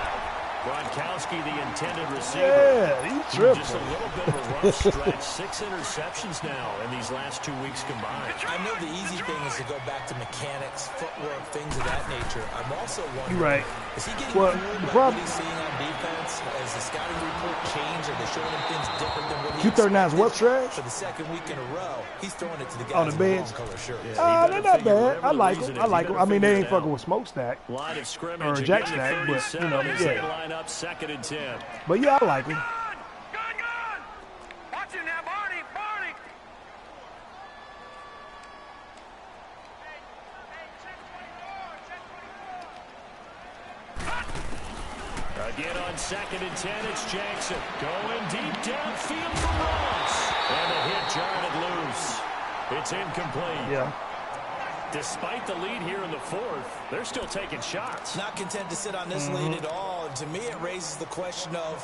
Gronkowski, the intended receiver. Yeah, he tripping. Just a little bit of a rough stretch. 6 interceptions now in these last 2 weeks combined. I know the easy thing is to go back to mechanics, footwork, things of that nature. I'm also wondering, you're right. is he getting Well, fooled the by problem, what he's seeing on defense? Has the scouting report changed? Are they showing him things different than what he 239 is what trash? For the 2nd week in a row, he's throwing it to the On guys the in the beds? wrong color shirt. They're not bad. I like them. I mean, they ain't fucking with Smokestack or Jack Stack, but, you know, yeah. Line up 2nd and 10. But, yeah, I like them. Gun! Watch him now, Barney! Again on 2nd and 10, it's Jackson. Going deep downfield for Ross. And the hit jarred loose. It's incomplete. Yeah. Despite the lead here in the 4th, they're still taking shots. Not content to sit on this lead at all. And to me, it raises the question of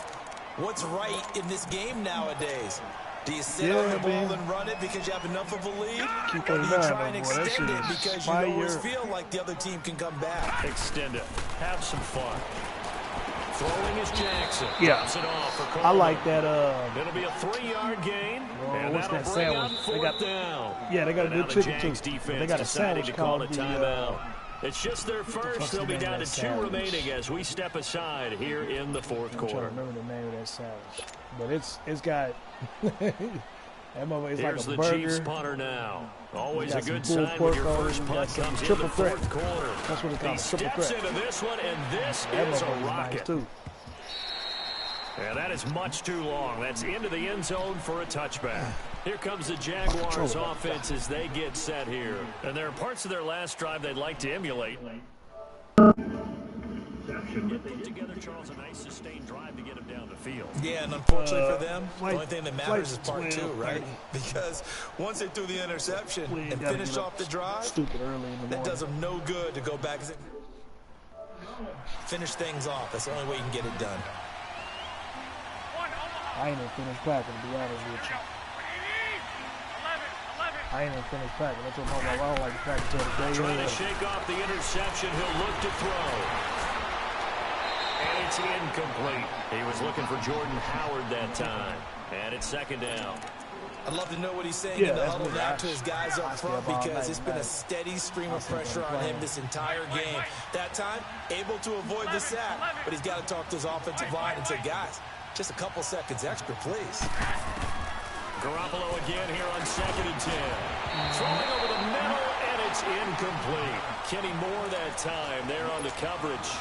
what's right in this game nowadays. Do you sit on the ball and run it because you have enough of a lead? Or do you try and extend it because you always feel like the other team can come back? Extend it. Have some fun. Throwing is Jackson. Yeah. It off for I like that. It'll be a 3-yard gain. And what's that sandwich? They got down. Yeah, they got a good chicken too. They got a sandwich called the. It's just their first. They'll be down to 2 remaining as we step aside here in the 4th quarter. I'm trying to remember the name of that sandwich, but it's got. That mother is like a burger. Chiefs punter now. Always a good sign when your first punt comes in the 4th quarter. That's what it's called, triple threat. Into this one, and this is a rocket. Nice too. Yeah, that is much too long. That's into the end zone for a touchback. Here comes the Jaguars offense as they get set here. And there are parts of their last drive they'd like to emulate. Put together, Charles, a nice sustained drive to get him down the field. Yeah, and unfortunately for them, the only thing that matters is part 2, right? Because once they threw the interception and finished off the drive, that does them no good to go back and finish things off. That's the only way you can get it done. I ain't even finished packing, to be honest with you. I ain't even finished packing. That's what I'm talking about. I don't like to pack until the day. Trying to shake off the interception. He'll look to throw. And it's incomplete. He was looking for Jordan Howard that time. And it's second down. I'd love to know what he's saying in the huddle now to his guys up front, because it's been a steady stream of pressure on him this entire game. That time, able to avoid the sack, but he's got to talk to his offensive line and say, guys, just a couple seconds extra, please. Garoppolo again here on 2nd and 10. Throwing over the middle, and it's incomplete. Kenny Moore that time there on the coverage.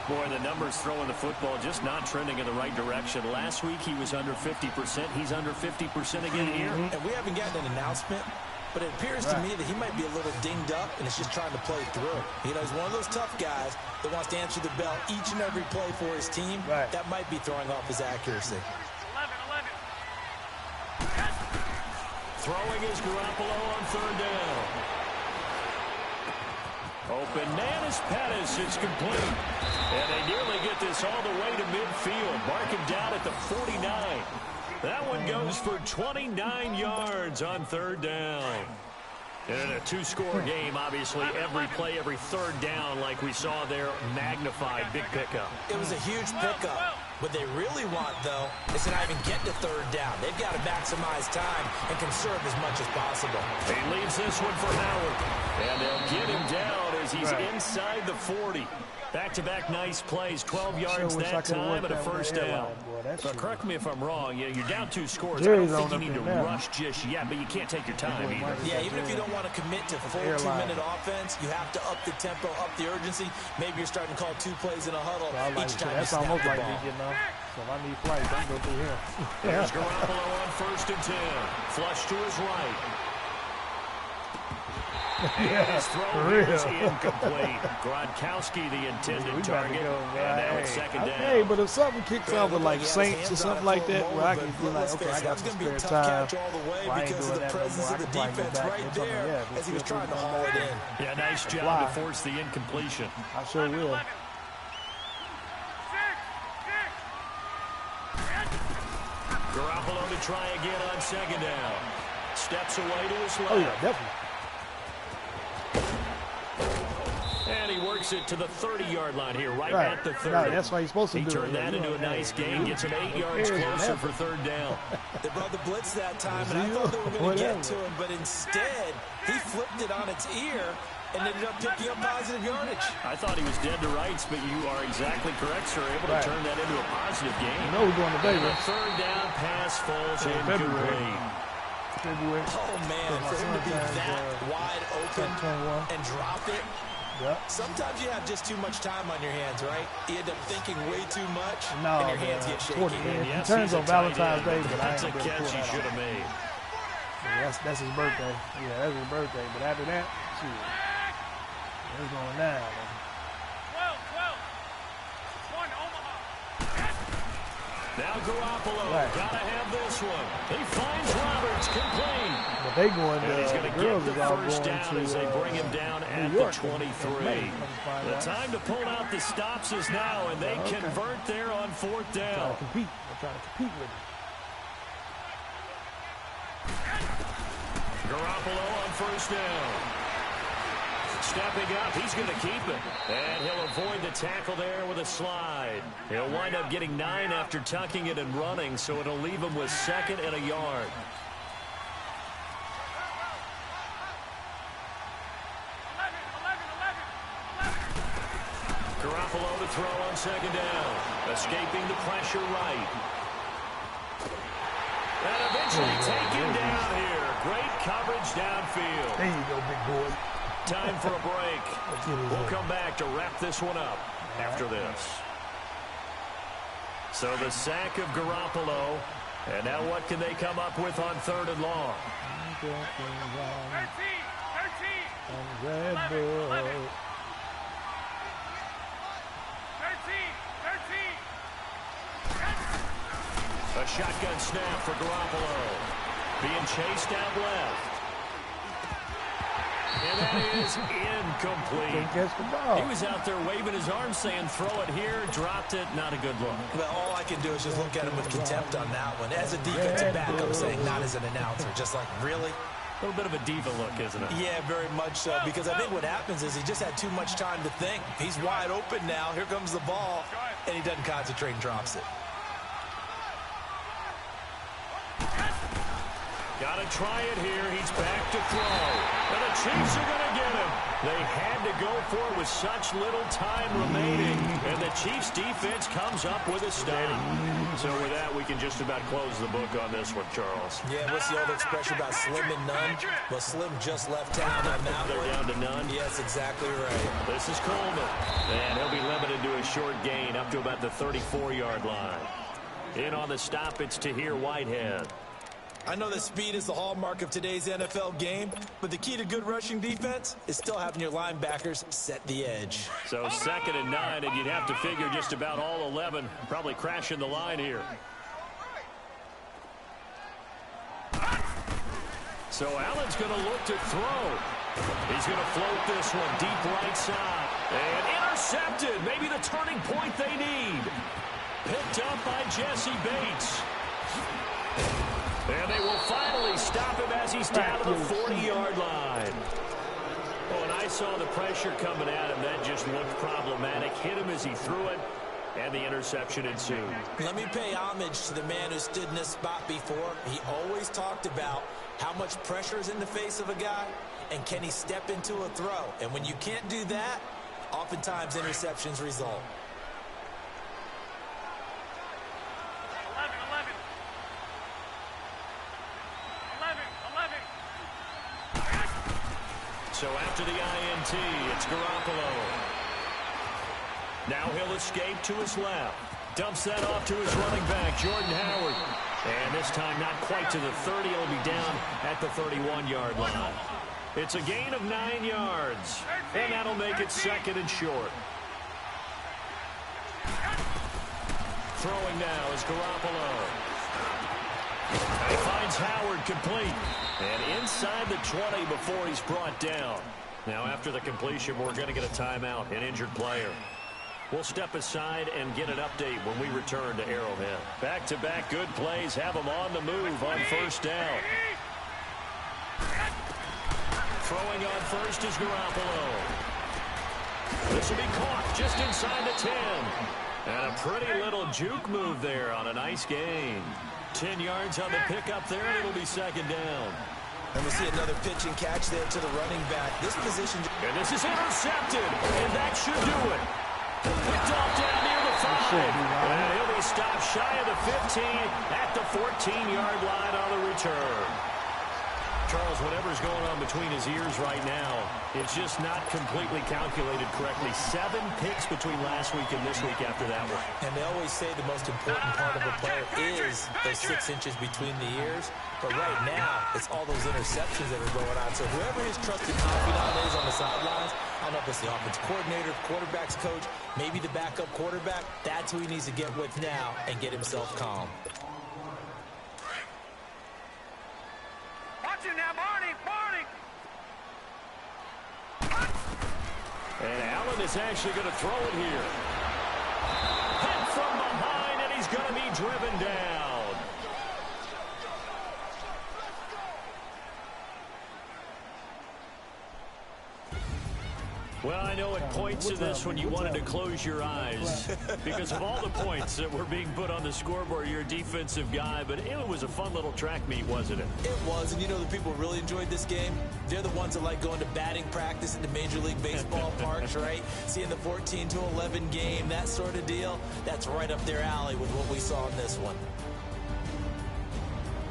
Boy, the numbers throwing the football just not trending in the right direction. Last week he was under 50%. He's under 50% again here. And we haven't gotten an announcement, but it appears to me that he might be a little dinged up, and it's just trying to play through. You know, he's one of those tough guys that wants to answer the bell each and every play for his team. That might be throwing off his accuracy. Throwing is Garoppolo on 3rd down. Open man is Pettis. It's complete. And they nearly get this all the way to midfield. Mark him down at the 49. That one goes for 29 yards on 3rd down. And in a two-score game, obviously, every play, every 3rd down, like we saw there, magnified, big pickup. It was a huge pickup. What they really want, though, is to not even get to 3rd down. They've got to maximize time and conserve as much as possible. He leaves this one for Howard. And they'll get him down as he's inside the 40. Back-to-back nice plays, 12 yards that time and a 1st down. But correct me if I'm wrong, you're down 2 scores. I don't think you need to rush just yet, but you can't take your time either. Yeah, even if you don't want to commit to full 2-minute offense, you have to up the tempo, up the urgency. Maybe you're starting to call 2 plays in a huddle each time you snap the ball. That's almost like me getting off. So if I need flights, I can go through here. There's Garoppolo on 1st and 10. Flush to his right. And his throw is incomplete. Gronkowski, the intended target. And now it's 2nd down. Hey, but if something kicks off with like Saints or something like that, where I can be like, okay, I got some spare time. Well, I ain't doing that no more. I can probably go back and something. Yeah, as he was trying to haul it in. Yeah, nice job to force the incompletion. I sure will. Garoppolo to try again on 2nd down. Steps away to his left. Oh, yeah, definitely. And he works it to the 30-yard line here, right at the 30. Right, that's why he's supposed to do it. He turned that into a nice gain, gets him 8 yards closer for 3rd down. They brought the blitz that time, and I thought they were going to get to him, but instead, he flipped it on its ear and ended up picking up positive yardage. I thought he was dead to rights, but you are exactly correct, sir. Able to turn that into a positive gain. You know we're going to Vegas. The 3rd down pass falls incomplete. Oh, man, for him to be that wide open and drop it. Yep. Sometimes you have just too much time on your hands, right? You end up thinking way too much, and your hands get shaky. He turns on Valentine's Day, but that's a catch he should have made. Yeah, that's his birthday. Yeah, that's his birthday. But after that, shoot, it's going down. 12. One Omaha. Now Garoppolo, gotta have this one. He finds Roberts, complete. But they going to, he's going to get the 1st down as they bring him down at the 23. The time to pull out the stops is now, and they convert there on 4th down. They're trying to compete with him. Garoppolo on 1st down. Stepping up, he's going to keep it. And he'll avoid the tackle there with a slide. He'll wind up getting 9 after tucking it and running, so it'll leave him with 2nd and a yard. Garoppolo to throw on 2nd down. Escaping the pressure right. And eventually taken down here. Great coverage downfield. There you go, big boy. Time for a break. We'll come back to wrap this one up after this. So the sack of Garoppolo. And now what can they come up with on 3rd and long? 13. A shotgun snap for Garoppolo. Being chased out left. And that is incomplete. He was out there waving his arms saying, throw it here, dropped it, not a good look. Well, all I can do is just look at him with contempt on that one. As a defensive back, I'm saying not as an announcer. Just like, really? A little bit of a diva look, isn't it? Yeah, very much so, because I think what happens is he just had too much time to think. He's wide open now. Here comes the ball, and he doesn't concentrate and drops it. Got to try it here. He's back to throw. And the Chiefs are going to get him. They had to go for it with such little time remaining. And the Chiefs defense comes up with a stop. So with that, we can just about close the book on this one, Charles. Yeah, what's the old expression about slim and none? Well, Slim just left town on that one. They're down to none? Yes, exactly right. This is Coleman. And he'll be limited to a short gain up to about the 34-yard line. In on the stop, it's Tahir Whitehead. I know that speed is the hallmark of today's NFL game, but the key to good rushing defense is still having your linebackers set the edge. So 2nd and 9, and you'd have to figure just about all 11 probably crashing the line here. So Allen's going to look to throw. He's going to float this one deep right side. And intercepted. Maybe the turning point they need. Picked up by Jesse Bates. And they will finally stop him as he's down to the 40-yard line. Oh, and I saw the pressure coming at him. That just looked problematic. Hit him as he threw it, and the interception ensued. Let me pay homage to the man who stood in this spot before. He always talked about how much pressure is in the face of a guy, and can he step into a throw. And when you can't do that, oftentimes interceptions result. So after the INT, it's Garoppolo. Now he'll escape to his left. Dumps that off to his running back, Jordan Howard. And this time not quite to the 30. He'll be down at the 31-yard line. It's a gain of 9 yards. And that'll make it 2nd and short. Throwing now is Garoppolo. And he finds Howard complete. And inside the 20 before he's brought down. Now after the completion, we're going to get a timeout, an injured player. We'll step aside and get an update when we return to Arrowhead. Back-to-back good plays have them on the move on 1st down. Throwing on first is Garoppolo. This will be caught just inside the 10. And a pretty little juke move there on a nice gain. 10 yards on the pickup there, and it'll be 2nd down. And we'll see another pitch and catch there to the running back. This position... And this is intercepted, and that should do it. Picked off down near the 5. And he'll be stopped shy of the 15 at the 14-yard line on the return. Charles, whatever's going on between his ears right now, it's just not completely calculated correctly. 7 picks between last week and this week after that one. And they always say the most important part of a player is those 6 inches between the ears. But right now, it's all those interceptions that are going on. So whoever his trusted confidant is on the sidelines, I don't know if it's the offense coordinator, quarterback's coach, maybe the backup quarterback, that's who he needs to get with now and get himself calm. Watch it now, Barney! And Allen is actually going to throw it here. Hit from behind, and he's going to be driven down. Well, I know it points to this when you wanted to close your eyes because of all the points that were being put on the scoreboard. You're a defensive guy, but it was a fun little track meet, wasn't it? It was, and you know the people who really enjoyed this game? They're the ones that like going to batting practice at the Major League Baseball parks, right? Seeing the 14-11 game, that sort of deal, that's right up their alley with what we saw in this one.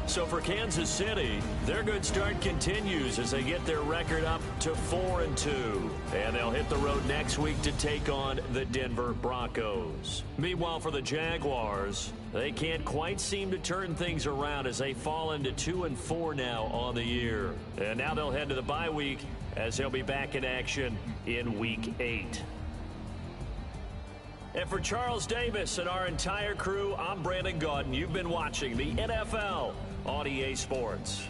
So for Kansas City, their good start continues as they get their record up to 4-2. And they'll hit the road next week to take on the Denver Broncos. Meanwhile, for the Jaguars, they can't quite seem to turn things around as they fall into 2-4 now on the year. And now they'll head to the bye week as they'll be back in action in Week 8. And for Charles Davis and our entire crew, I'm Brandon Gaudin. You've been watching the NFL on EA Sports.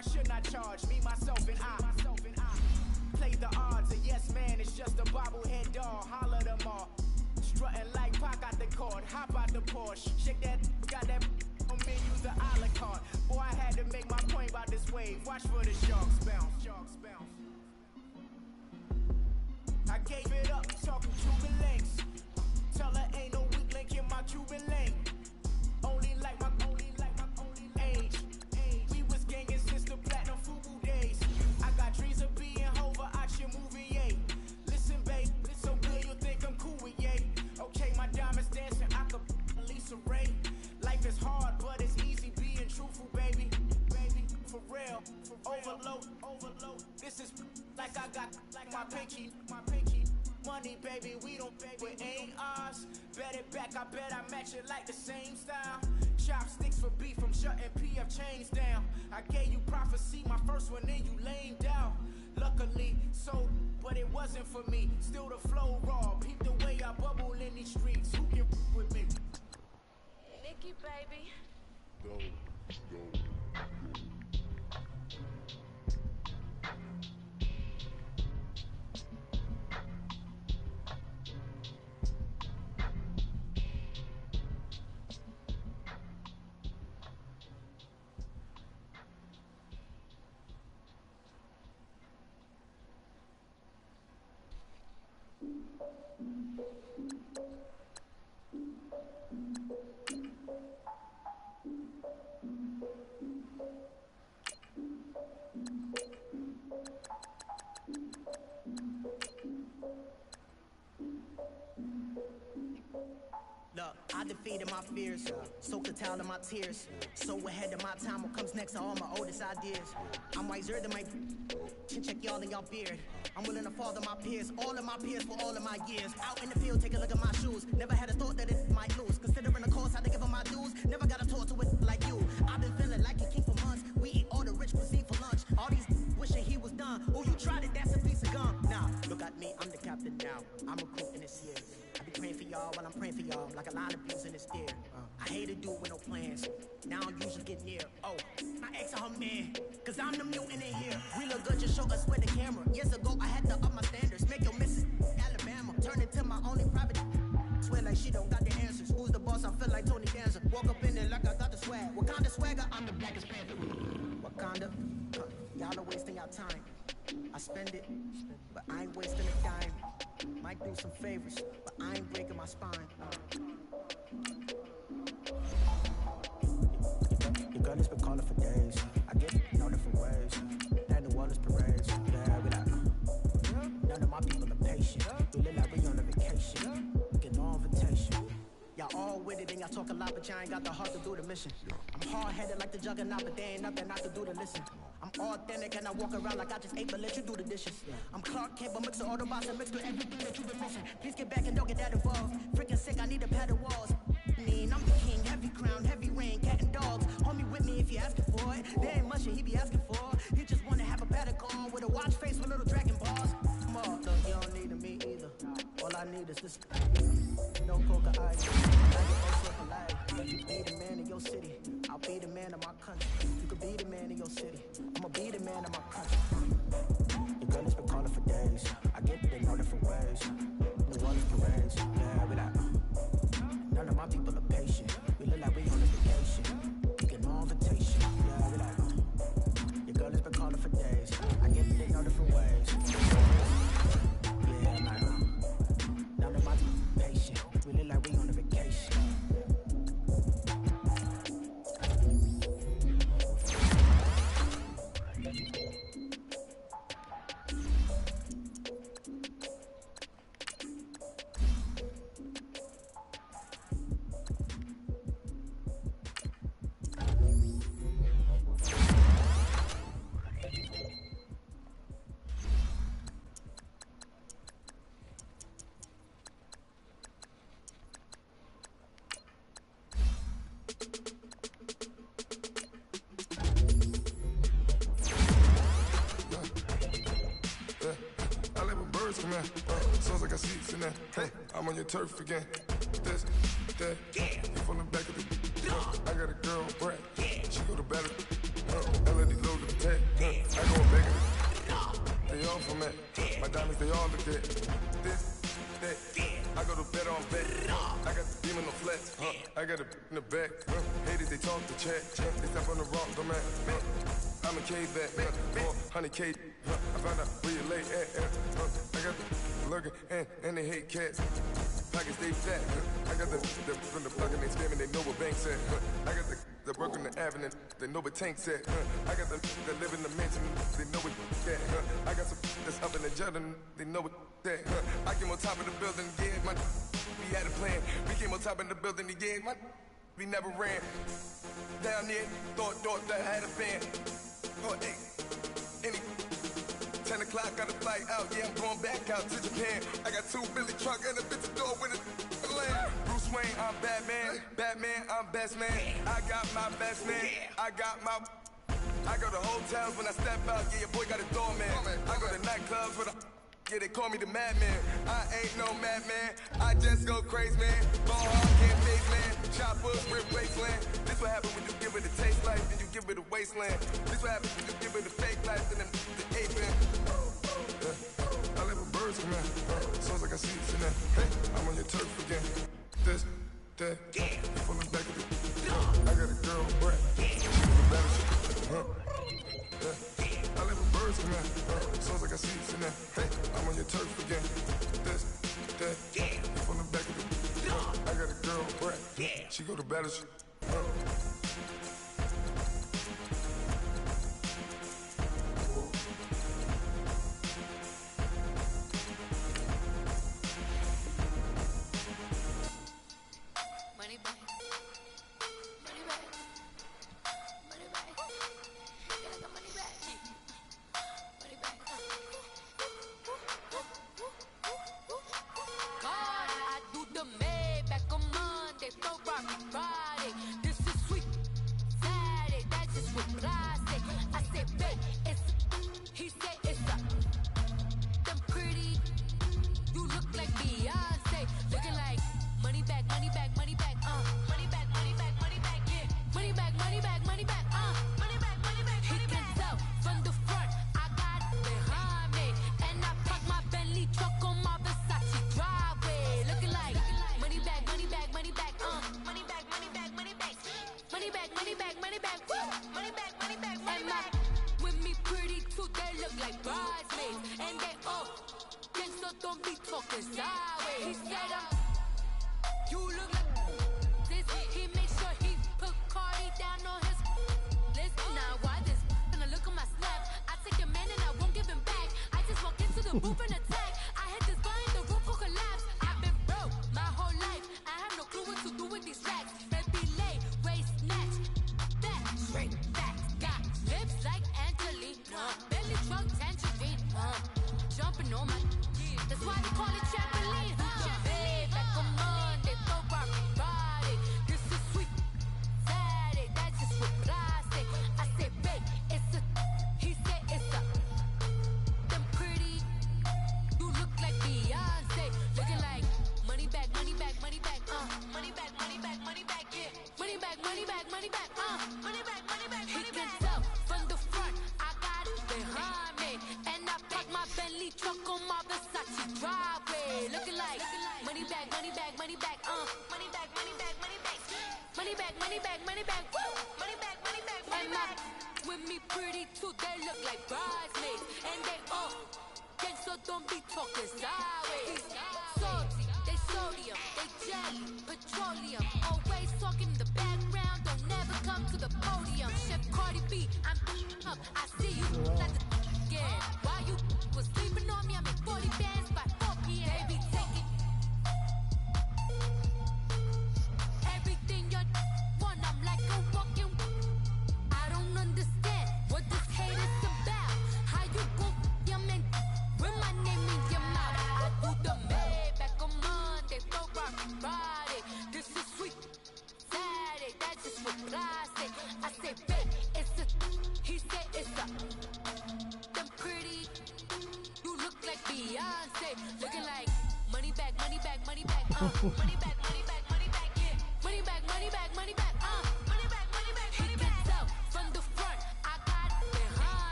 I should not charge me, myself, and I. Play the odds, a yes man is just a bobblehead doll. Holler them all. Strutting like Pac out the court, hop out the Porsche. Shake that, got that on me, use the a la carte. Boy, I had to make my point about this wave. Watch for the sharks bounce, sharks bounce. I gave it up, talking Cuban links. Tell her ain't no weak link in my Cuban link. Only like my age. We was gangin' since the platinum FUBU days. I got dreams of being Hova out your movie, yay. Listen, babe, it's so good you think I'm cool with yay. Okay, my diamonds dancing, I could Lisa Ray. Life is hard, but it's easy being truthful, baby. For real, overload. This is like I got like my pinky. Money, baby, we don't pay, it ain't ours. Bet it back, I bet I match it like the same style. Chopsticks for beef, I'm shutting PF chains down. I gave you prophecy, my first one, then you lamed out. Luckily, so, but it wasn't for me. Still the flow raw, peep the way I bubble in these streets. Who can with me? Nikki, baby. Go. Look, I defeated my fears, soaked the towel of my tears. So ahead of my time, what comes next are all my oldest ideas. I'm wiser than my chin check y'all in y'all beard. I'm willing to father my peers, all of my peers for all of my years. Out in the field, take a look at my shoes. Never had a thought that it might lose. Considering the cost, I had to give them my dues. Never got a talk to it like you. I've been feeling like a king for months. We eat all the rich cuisine for lunch. All these wishing he was done. Oh, you tried it, that's a piece of gum. Now, look at me, I'm the captain now. I'm recruiting this year. I be praying for y'all while I'm praying for y'all. Like a line of bees in this ear. I hate to do it with no plans. Now I usually get near. Oh, my ex are her man. Cause I'm the mutant in here. We look good, just show us where the camera. Years ago, I had to up my standards. Make your missus Alabama. Turn it to my only private. Swear like she don't got the answers. Who's the boss? I feel like Tony Danza. Walk up in there like I got the swag. What kind of swagger? I'm the blackest panther. Wakanda. Y'all are wasting your time. I spend it, but I ain't wasting a dime. Might do some favors, but I ain't breaking my spine. Your girl has been calling for days. I get it in all different ways. And the world is parades. Yeah, we like, none of my people are patient. We live like we on a vacation. Get no invitation. Y'all all with it and y'all talk a lot, but y'all ain't got the heart to do the mission. I'm hard-headed like the juggernaut, but there ain't nothing I can do to listen. I'm authentic and I walk around like I just ate, but let you do the dishes. I'm Clark Kent, but mix the Autobots and mix with everything that you've been missing. Please get back and don't get that involved. Freaking sick, I need a pad of walls. I'm the king, heavy crown, heavy rain, cat and dogs. Homie with me if you asking for it. There ain't much that he be asking for. He just wanna have a paddock on with a watch face with little dragon balls. Come on, look, you don't need me either. All I need is this. No coca ice. You be the man in your city. I'll be the man of my country. You could be the man in your city. I'ma be the man of my country. Your girl has been calling for days. I get it in all different ways. The world is parades. Yeah, we like, none of my people are patient. We look like we on a vacation. You get no invitation. Yeah, we like, your girl has been calling for days. I get it in all different ways. Yeah, I'm like, none of my people are patient. We look like we on a vacation. Sounds like I see it in there. Hey, I'm on your turf again. This, that, you from the back of the I got a girl, Brad. She go to battle. LED load the tag. off I'm at. My diamonds, they all look at. This, that. I go to bed on bed. I got the demon on flats. I got it in the back. Haters, they talk to chat. They step on the rock, I'm at. I'm a cave back. 400K. I found out where you lay at. I got the lurking and they hate cats. Pockets stay fat. I got the from the plug and they scamming, they know what banks at. I got the work on the avenue, they know what tanks at. I got the live in the mansion, they know what that. I got some that's up in the Jordan, they know what that. I came on top of the building, yeah, my we had a plan. We came on top of the building, yeah, my we never ran. Down there, thought that I had a fan. Oh, hey, any 10 o'clock, got a flight out, yeah, I'm going back out to Japan. I got 2 Billy truck and a bitch door with a land. Bruce Wayne, I'm Batman, I'm best man. I got my best man, I go to hotels when I step out, yeah, your boy got a doorman. I go to nightclubs with a, yeah, they call me the madman. I ain't no madman, I just go crazy, man. Ball hard, can't face, man. Choppers, rip wasteland. This what happen when you give it a taste life, then you give it a wasteland. This what happens when you give it a fake life, then the ape in. I live with birds come in. Sounds like I see it in there. Hey, I'm on your turf again. This, that, from the back of the. I got a girl, Brett. She was a better shit. I live with birds come in. Sounds like I see it in there. Hey, I'm on your turf again. This, that, from the back of the. I got a girl, Brett. She go to better shit.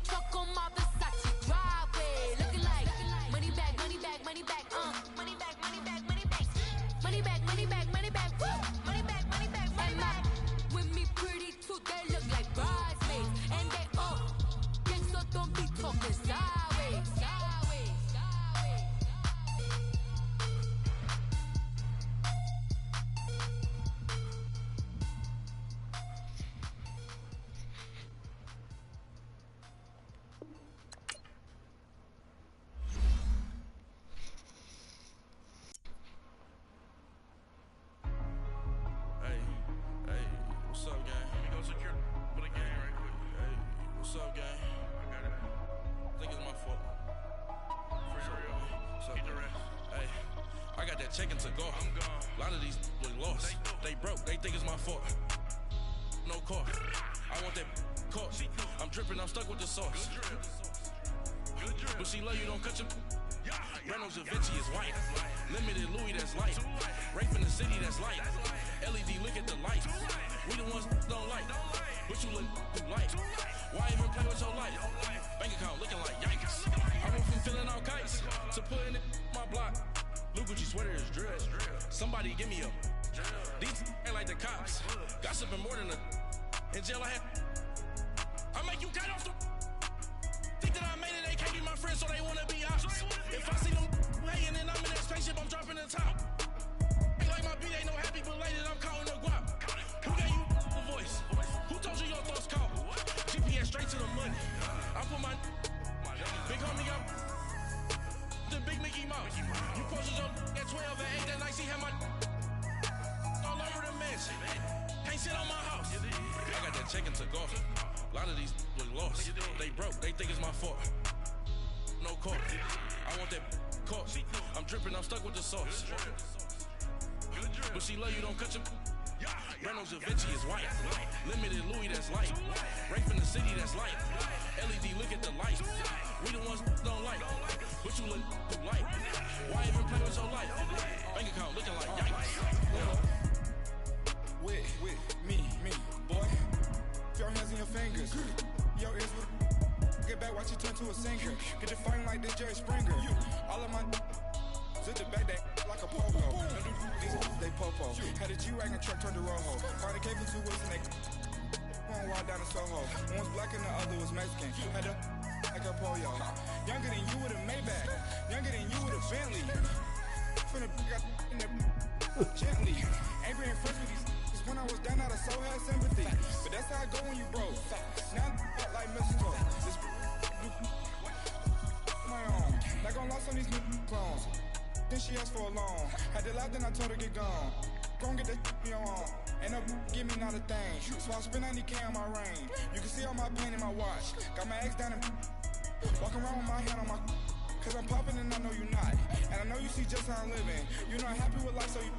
Truck on my What's up, gang? Let me go secure for the game right quick. Hey, what's up, gang? I got it. I think it's my fault. For real. What's up, the rest. Hey, I got that chicken to go. I'm gone. A lot of these was lost. They broke. They think it's my fault. No car. I want that caught. I'm dripping. I'm stuck with the sauce. Good drip. But she love you. Don't cut your. Reynolds Da Vinci is white. Limited Louis, that's light. Rape in the city, that's light. LED, look at the light. We the ones don't like. But you look light. Why even play with your life? Bank account looking like yikes. I went from feeling all kites to putting it my block. Blue Gucci sweater is drill. Somebody give me a. These ain't like the cops. Gossiping more than a. In jail I had. I make you cut off the. Think that I made it, they can't be my friends, so they wanna be ops. If I see them hating and I'm in that spaceship, I'm dropping the top. Ain't like my beat, ain't no happy belated, I'm counting the guap. Who gave you the voice? Who told you your thoughts count? GPS straight to the money. I put my big homie up. The big Mickey Mouse. You posted your at 12 and 8 that night, she had my all over the mansion. Can't sit on my house. I got that chicken to go. A lot of these was lost. They broke, they think it's my fault. No car. I want that caught. I'm dripping, I'm stuck with the sauce. But she love you, don't cut your. Reynolds Da Vinci is white. Limited Louis, that's light. Rape in the city, that's light. LED, look at the light. We the ones don't like. But you look light. Why even play with your life? Bank account looking like yikes. With me, boy. Your hands in your fingers. Your ears with. Get back, watch you turn to a singer. Get the fighting like this Jerry Springer. All of my zip the back that like a pogo. These they popo. Had a G-Wagon truck turned to Rojo. Party came for 2 weeks and they one wild down in Soho. One was black and the other was Mexican. Had a like a pollo. Younger than you with a Maybach. Younger than you with a Bentley. From the got in the gently. Ain't been friends with these. When I was down, I so had sympathy. But that's how I go when you broke. Now I'm like mistletoe. This my own. Not gonna lost on these new clones. Then she asked for a loan. Had to laugh, then I told her get gone. Gon' get that me on. Ain't no give me not a thing. So I spend 90K on my range. You can see all my pain in my watch. Got my ex down and walking around with my hand on my. Cause I'm popping and I know you not. And I know you see just how I'm living. You're not happy with life, so you.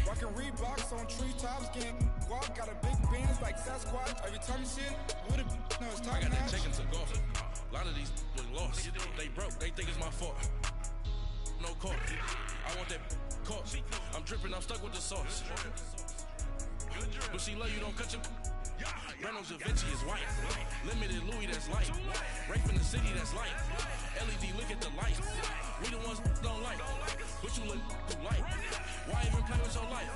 Rockin' Reeboks on treetops, getting guap, got a big bands like Sasquatch. Every time you see it, with a no, it's top I got that notch. chicken to go. A lot of these was lost. They broke, they think it's my fault. No car. I want that caught. I'm dripping, I'm stuck with the sauce. But she love you, don't cut your. Reynolds Da Vinci is white. Limited Louis, that's light. Rape in the city, that's light. LED, look at the light. We the ones don't like. But you look light. Why even play with your life?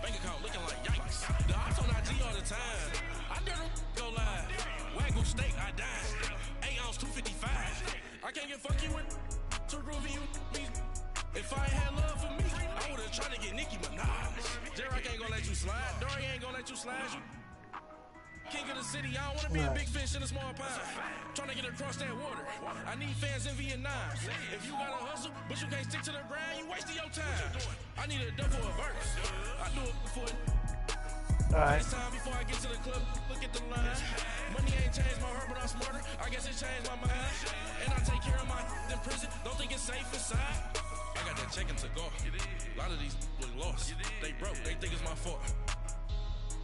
Bank account looking like yikes. The ops on IG all the time. I dare them go live. Wagyu steak, I died. 8 ounce, 255. I can't get fucky with to groovy you. If I ain't had love for me, I would've tried to get Nicki Minaj. J-Rock ain't gonna let you slide. Dory ain't gonna let you slide. King of the city, I don't wanna be a big fish in a small pond. Trying to get across that water. I need fans in Vietnam. If you gotta hustle, but you can't stick to the grind, you wasting your time. I need a double a verse. I do it for it. Alright. This time before I get to the club, look at the line. Money ain't changed my heart, but I'm smarter. I guess it changed my mind. And I take care of my in prison. Don't think it's safe inside. I got that chicken to go. A lot of these was lost. They broke, they think it's my fault.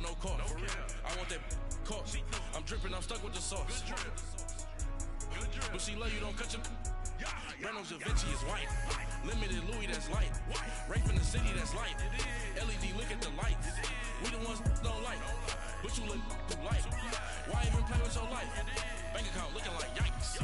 No car. I want that caught. I'm dripping, I'm stuck with the sauce. But she love you, don't cut your. Reynolds Da Vinci is white. Limited Louis, that's light. Rape in the city, that's light. LED, look at the light. We the ones don't like. But you look light. Why even play with your life? Bank account looking like yikes.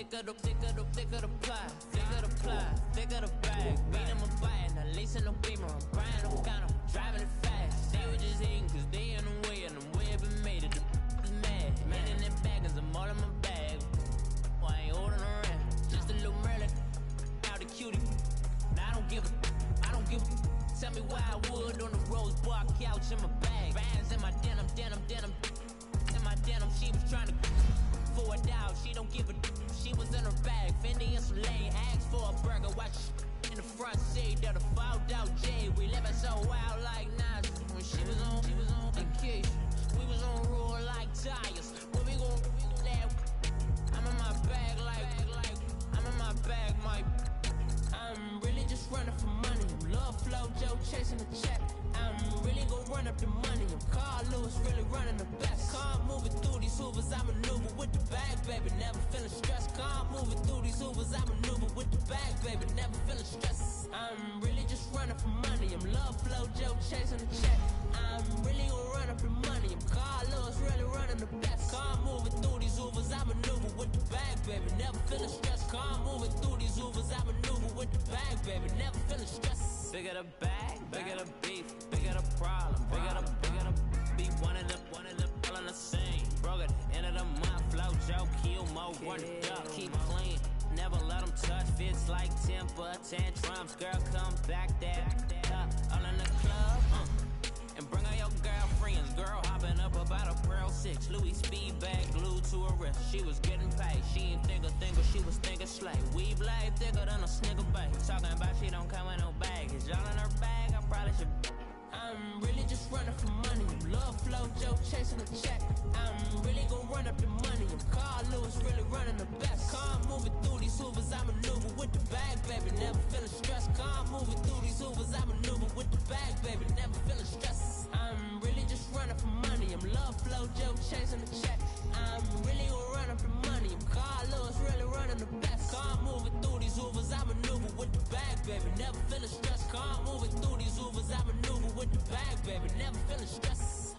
thicker the pie, thicker the ply, thicker the bag. Beat them a bite, now lacing no beamer. I'm crying, I'm kind of driving it fast. They were just hating cause they in the way, and the way I've been made it. The mad, man in that bag, cause I'm all in my bag. Well, I ain't holding around, just a little Merlin, out the cutie. Now I don't give a. Tell me why I would on the rose bar couch in my bag. Bands in my denim. In my denim, she was trying to for a doubt. She don't give a. She was in her bag. Fendi and some lane hags for a burger. Watch in the front seat of the fouled out J. We living so wild like Nas. When she was on vacation, we was on roll like tires. Where we gon' that? I'm in my bag like I'm in my bag, Mike. I'm really just running for money. Love flow, Joe chasing the check. I'm really gon' run up the money. I'm Carl Lewis, really running the best. Calm moving through these hoovers, I maneuver with the bag, baby. Never feeling stressed. Calm moving through these hoovers, I maneuver with the bag, baby. Never feeling stressed. I'm really just running for money. I'm love flow, Joe chasing the check. I'm really gon' run up the money. I'm Carl Lewis, really running the best. Calm moving through these hoovers, I maneuver with the bag, baby. Never feeling stressed. Calm moving through these hoovers, I maneuver with the bag, baby. Never feeling stressed. Bigger the bag, bigger the beef, bigger the problem, bigger the be one of the all in the same. Broke at the end of the month, flow, Joe, kill, mo, run it up, keep clean. Never let them touch, fits like temper, tantrums, girl, come back there. All in the club, and bring all your girlfriends. Girl hopping up about a Pearl 6, Louis speed bag glued to her wrist. She was getting paid, she ain't think, she was thinking slay. We blade thicker than a snicker bag. Talking about she don't come with no baggage. Y'all in her bag, I probably should. I'm really just running for money. Love flow, Joe chasing the check. I'm really gon' run up the money. I'm Carl Lewis, really running the best. Calm moving through these hoovers, I maneuver with the bag, baby. Never feeling stressed. Calm moving through these hoovers, I maneuver with the bag, baby. Never feeling stressed. I'm really just running for money. I'm love flow, Joe chasing the check. I'm really gon' run up the money. I'm Carl Lewis, really running the best. Calm moving through these hoovers, I maneuver with the bag, baby. Never feeling stressed. Calm moving through these hoovers, I maneuver with the bag, baby. Never feeling stressed.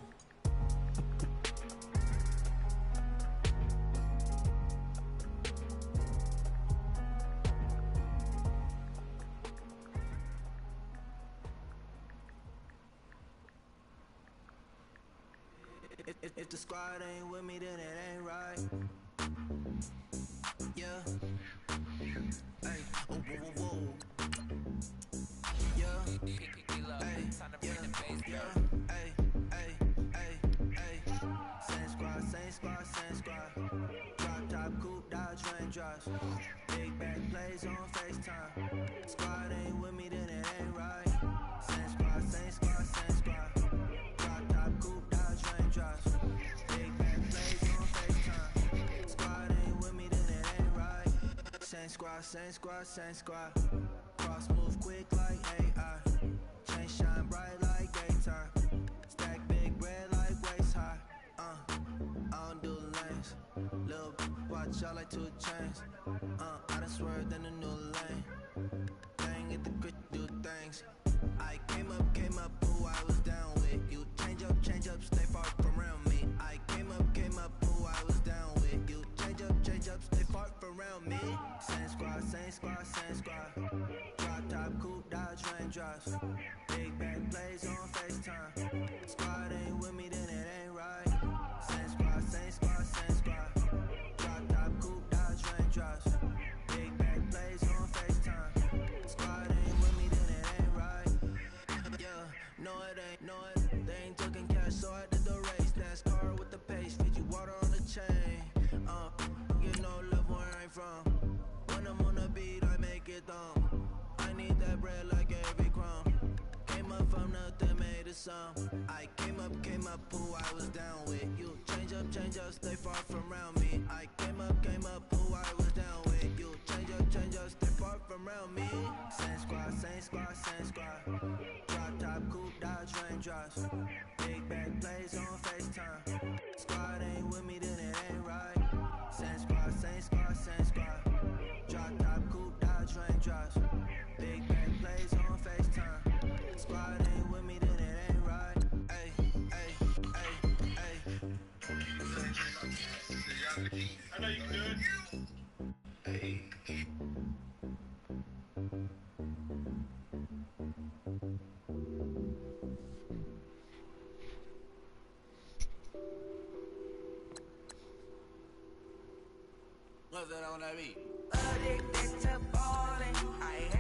If the squad ain't with me, then it ain't right. Yeah. Hey. Oh, whoa, whoa, whoa. Yeah. Hey. Yeah. Yeah. Hey. Hey. Hey. Hey. Same squad. Drop top, coupe, Dodge Raindrops. Big back plays on FaceTime. Squad ain't with me, then it ain't right. Same squad. Drop top, coupe, Dodge Raindrops. Big back plays on FaceTime. Squad ain't with me, then it ain't right. Same squad. Cross move quick like AI. Chain shine bright like daytime. Stack big bread like waist high. I don't do lanes. Lil' watch out like 2 chains. I done swerved in a new lane. Bang at the grit, do things. I came up, who I was down with. You change up, stay far from around me. I came up, who I was down with. You change up, stay far from around me. Same squad. Drop top, coupe, Dodge Raindrops. Big back plays on FaceTime. Squad ain't with me, then it ain't right. Same squad. Drop top, coupe, Dodge Raindrops. Big back plays on FaceTime. Squad ain't with me, then it ain't right. Yeah, no it. They ain't talking cash, so I did the race. NASCAR with the pace, fit you water on the chain. You know love where I'm from. When I'm on the beat, I make it down. I need that bread like every crumb. Came up from nothing, made a sum. I came up, who I was down with. You change up, stay far from around me. I came up, who I was down with. You change up, stay far from around me. Same squad. Drop top, coupe, Dodge Raindrops. Big back plays on FaceTime. Squad ain't with me, then it ain't right. Same squad. Drop top, coupe, Dodge Raindrops. Big back plays on FaceTime. Squad ain't with me, then it ain't right. Ay. I know you can do it. What's that on that beat? Addicted to ballin'. I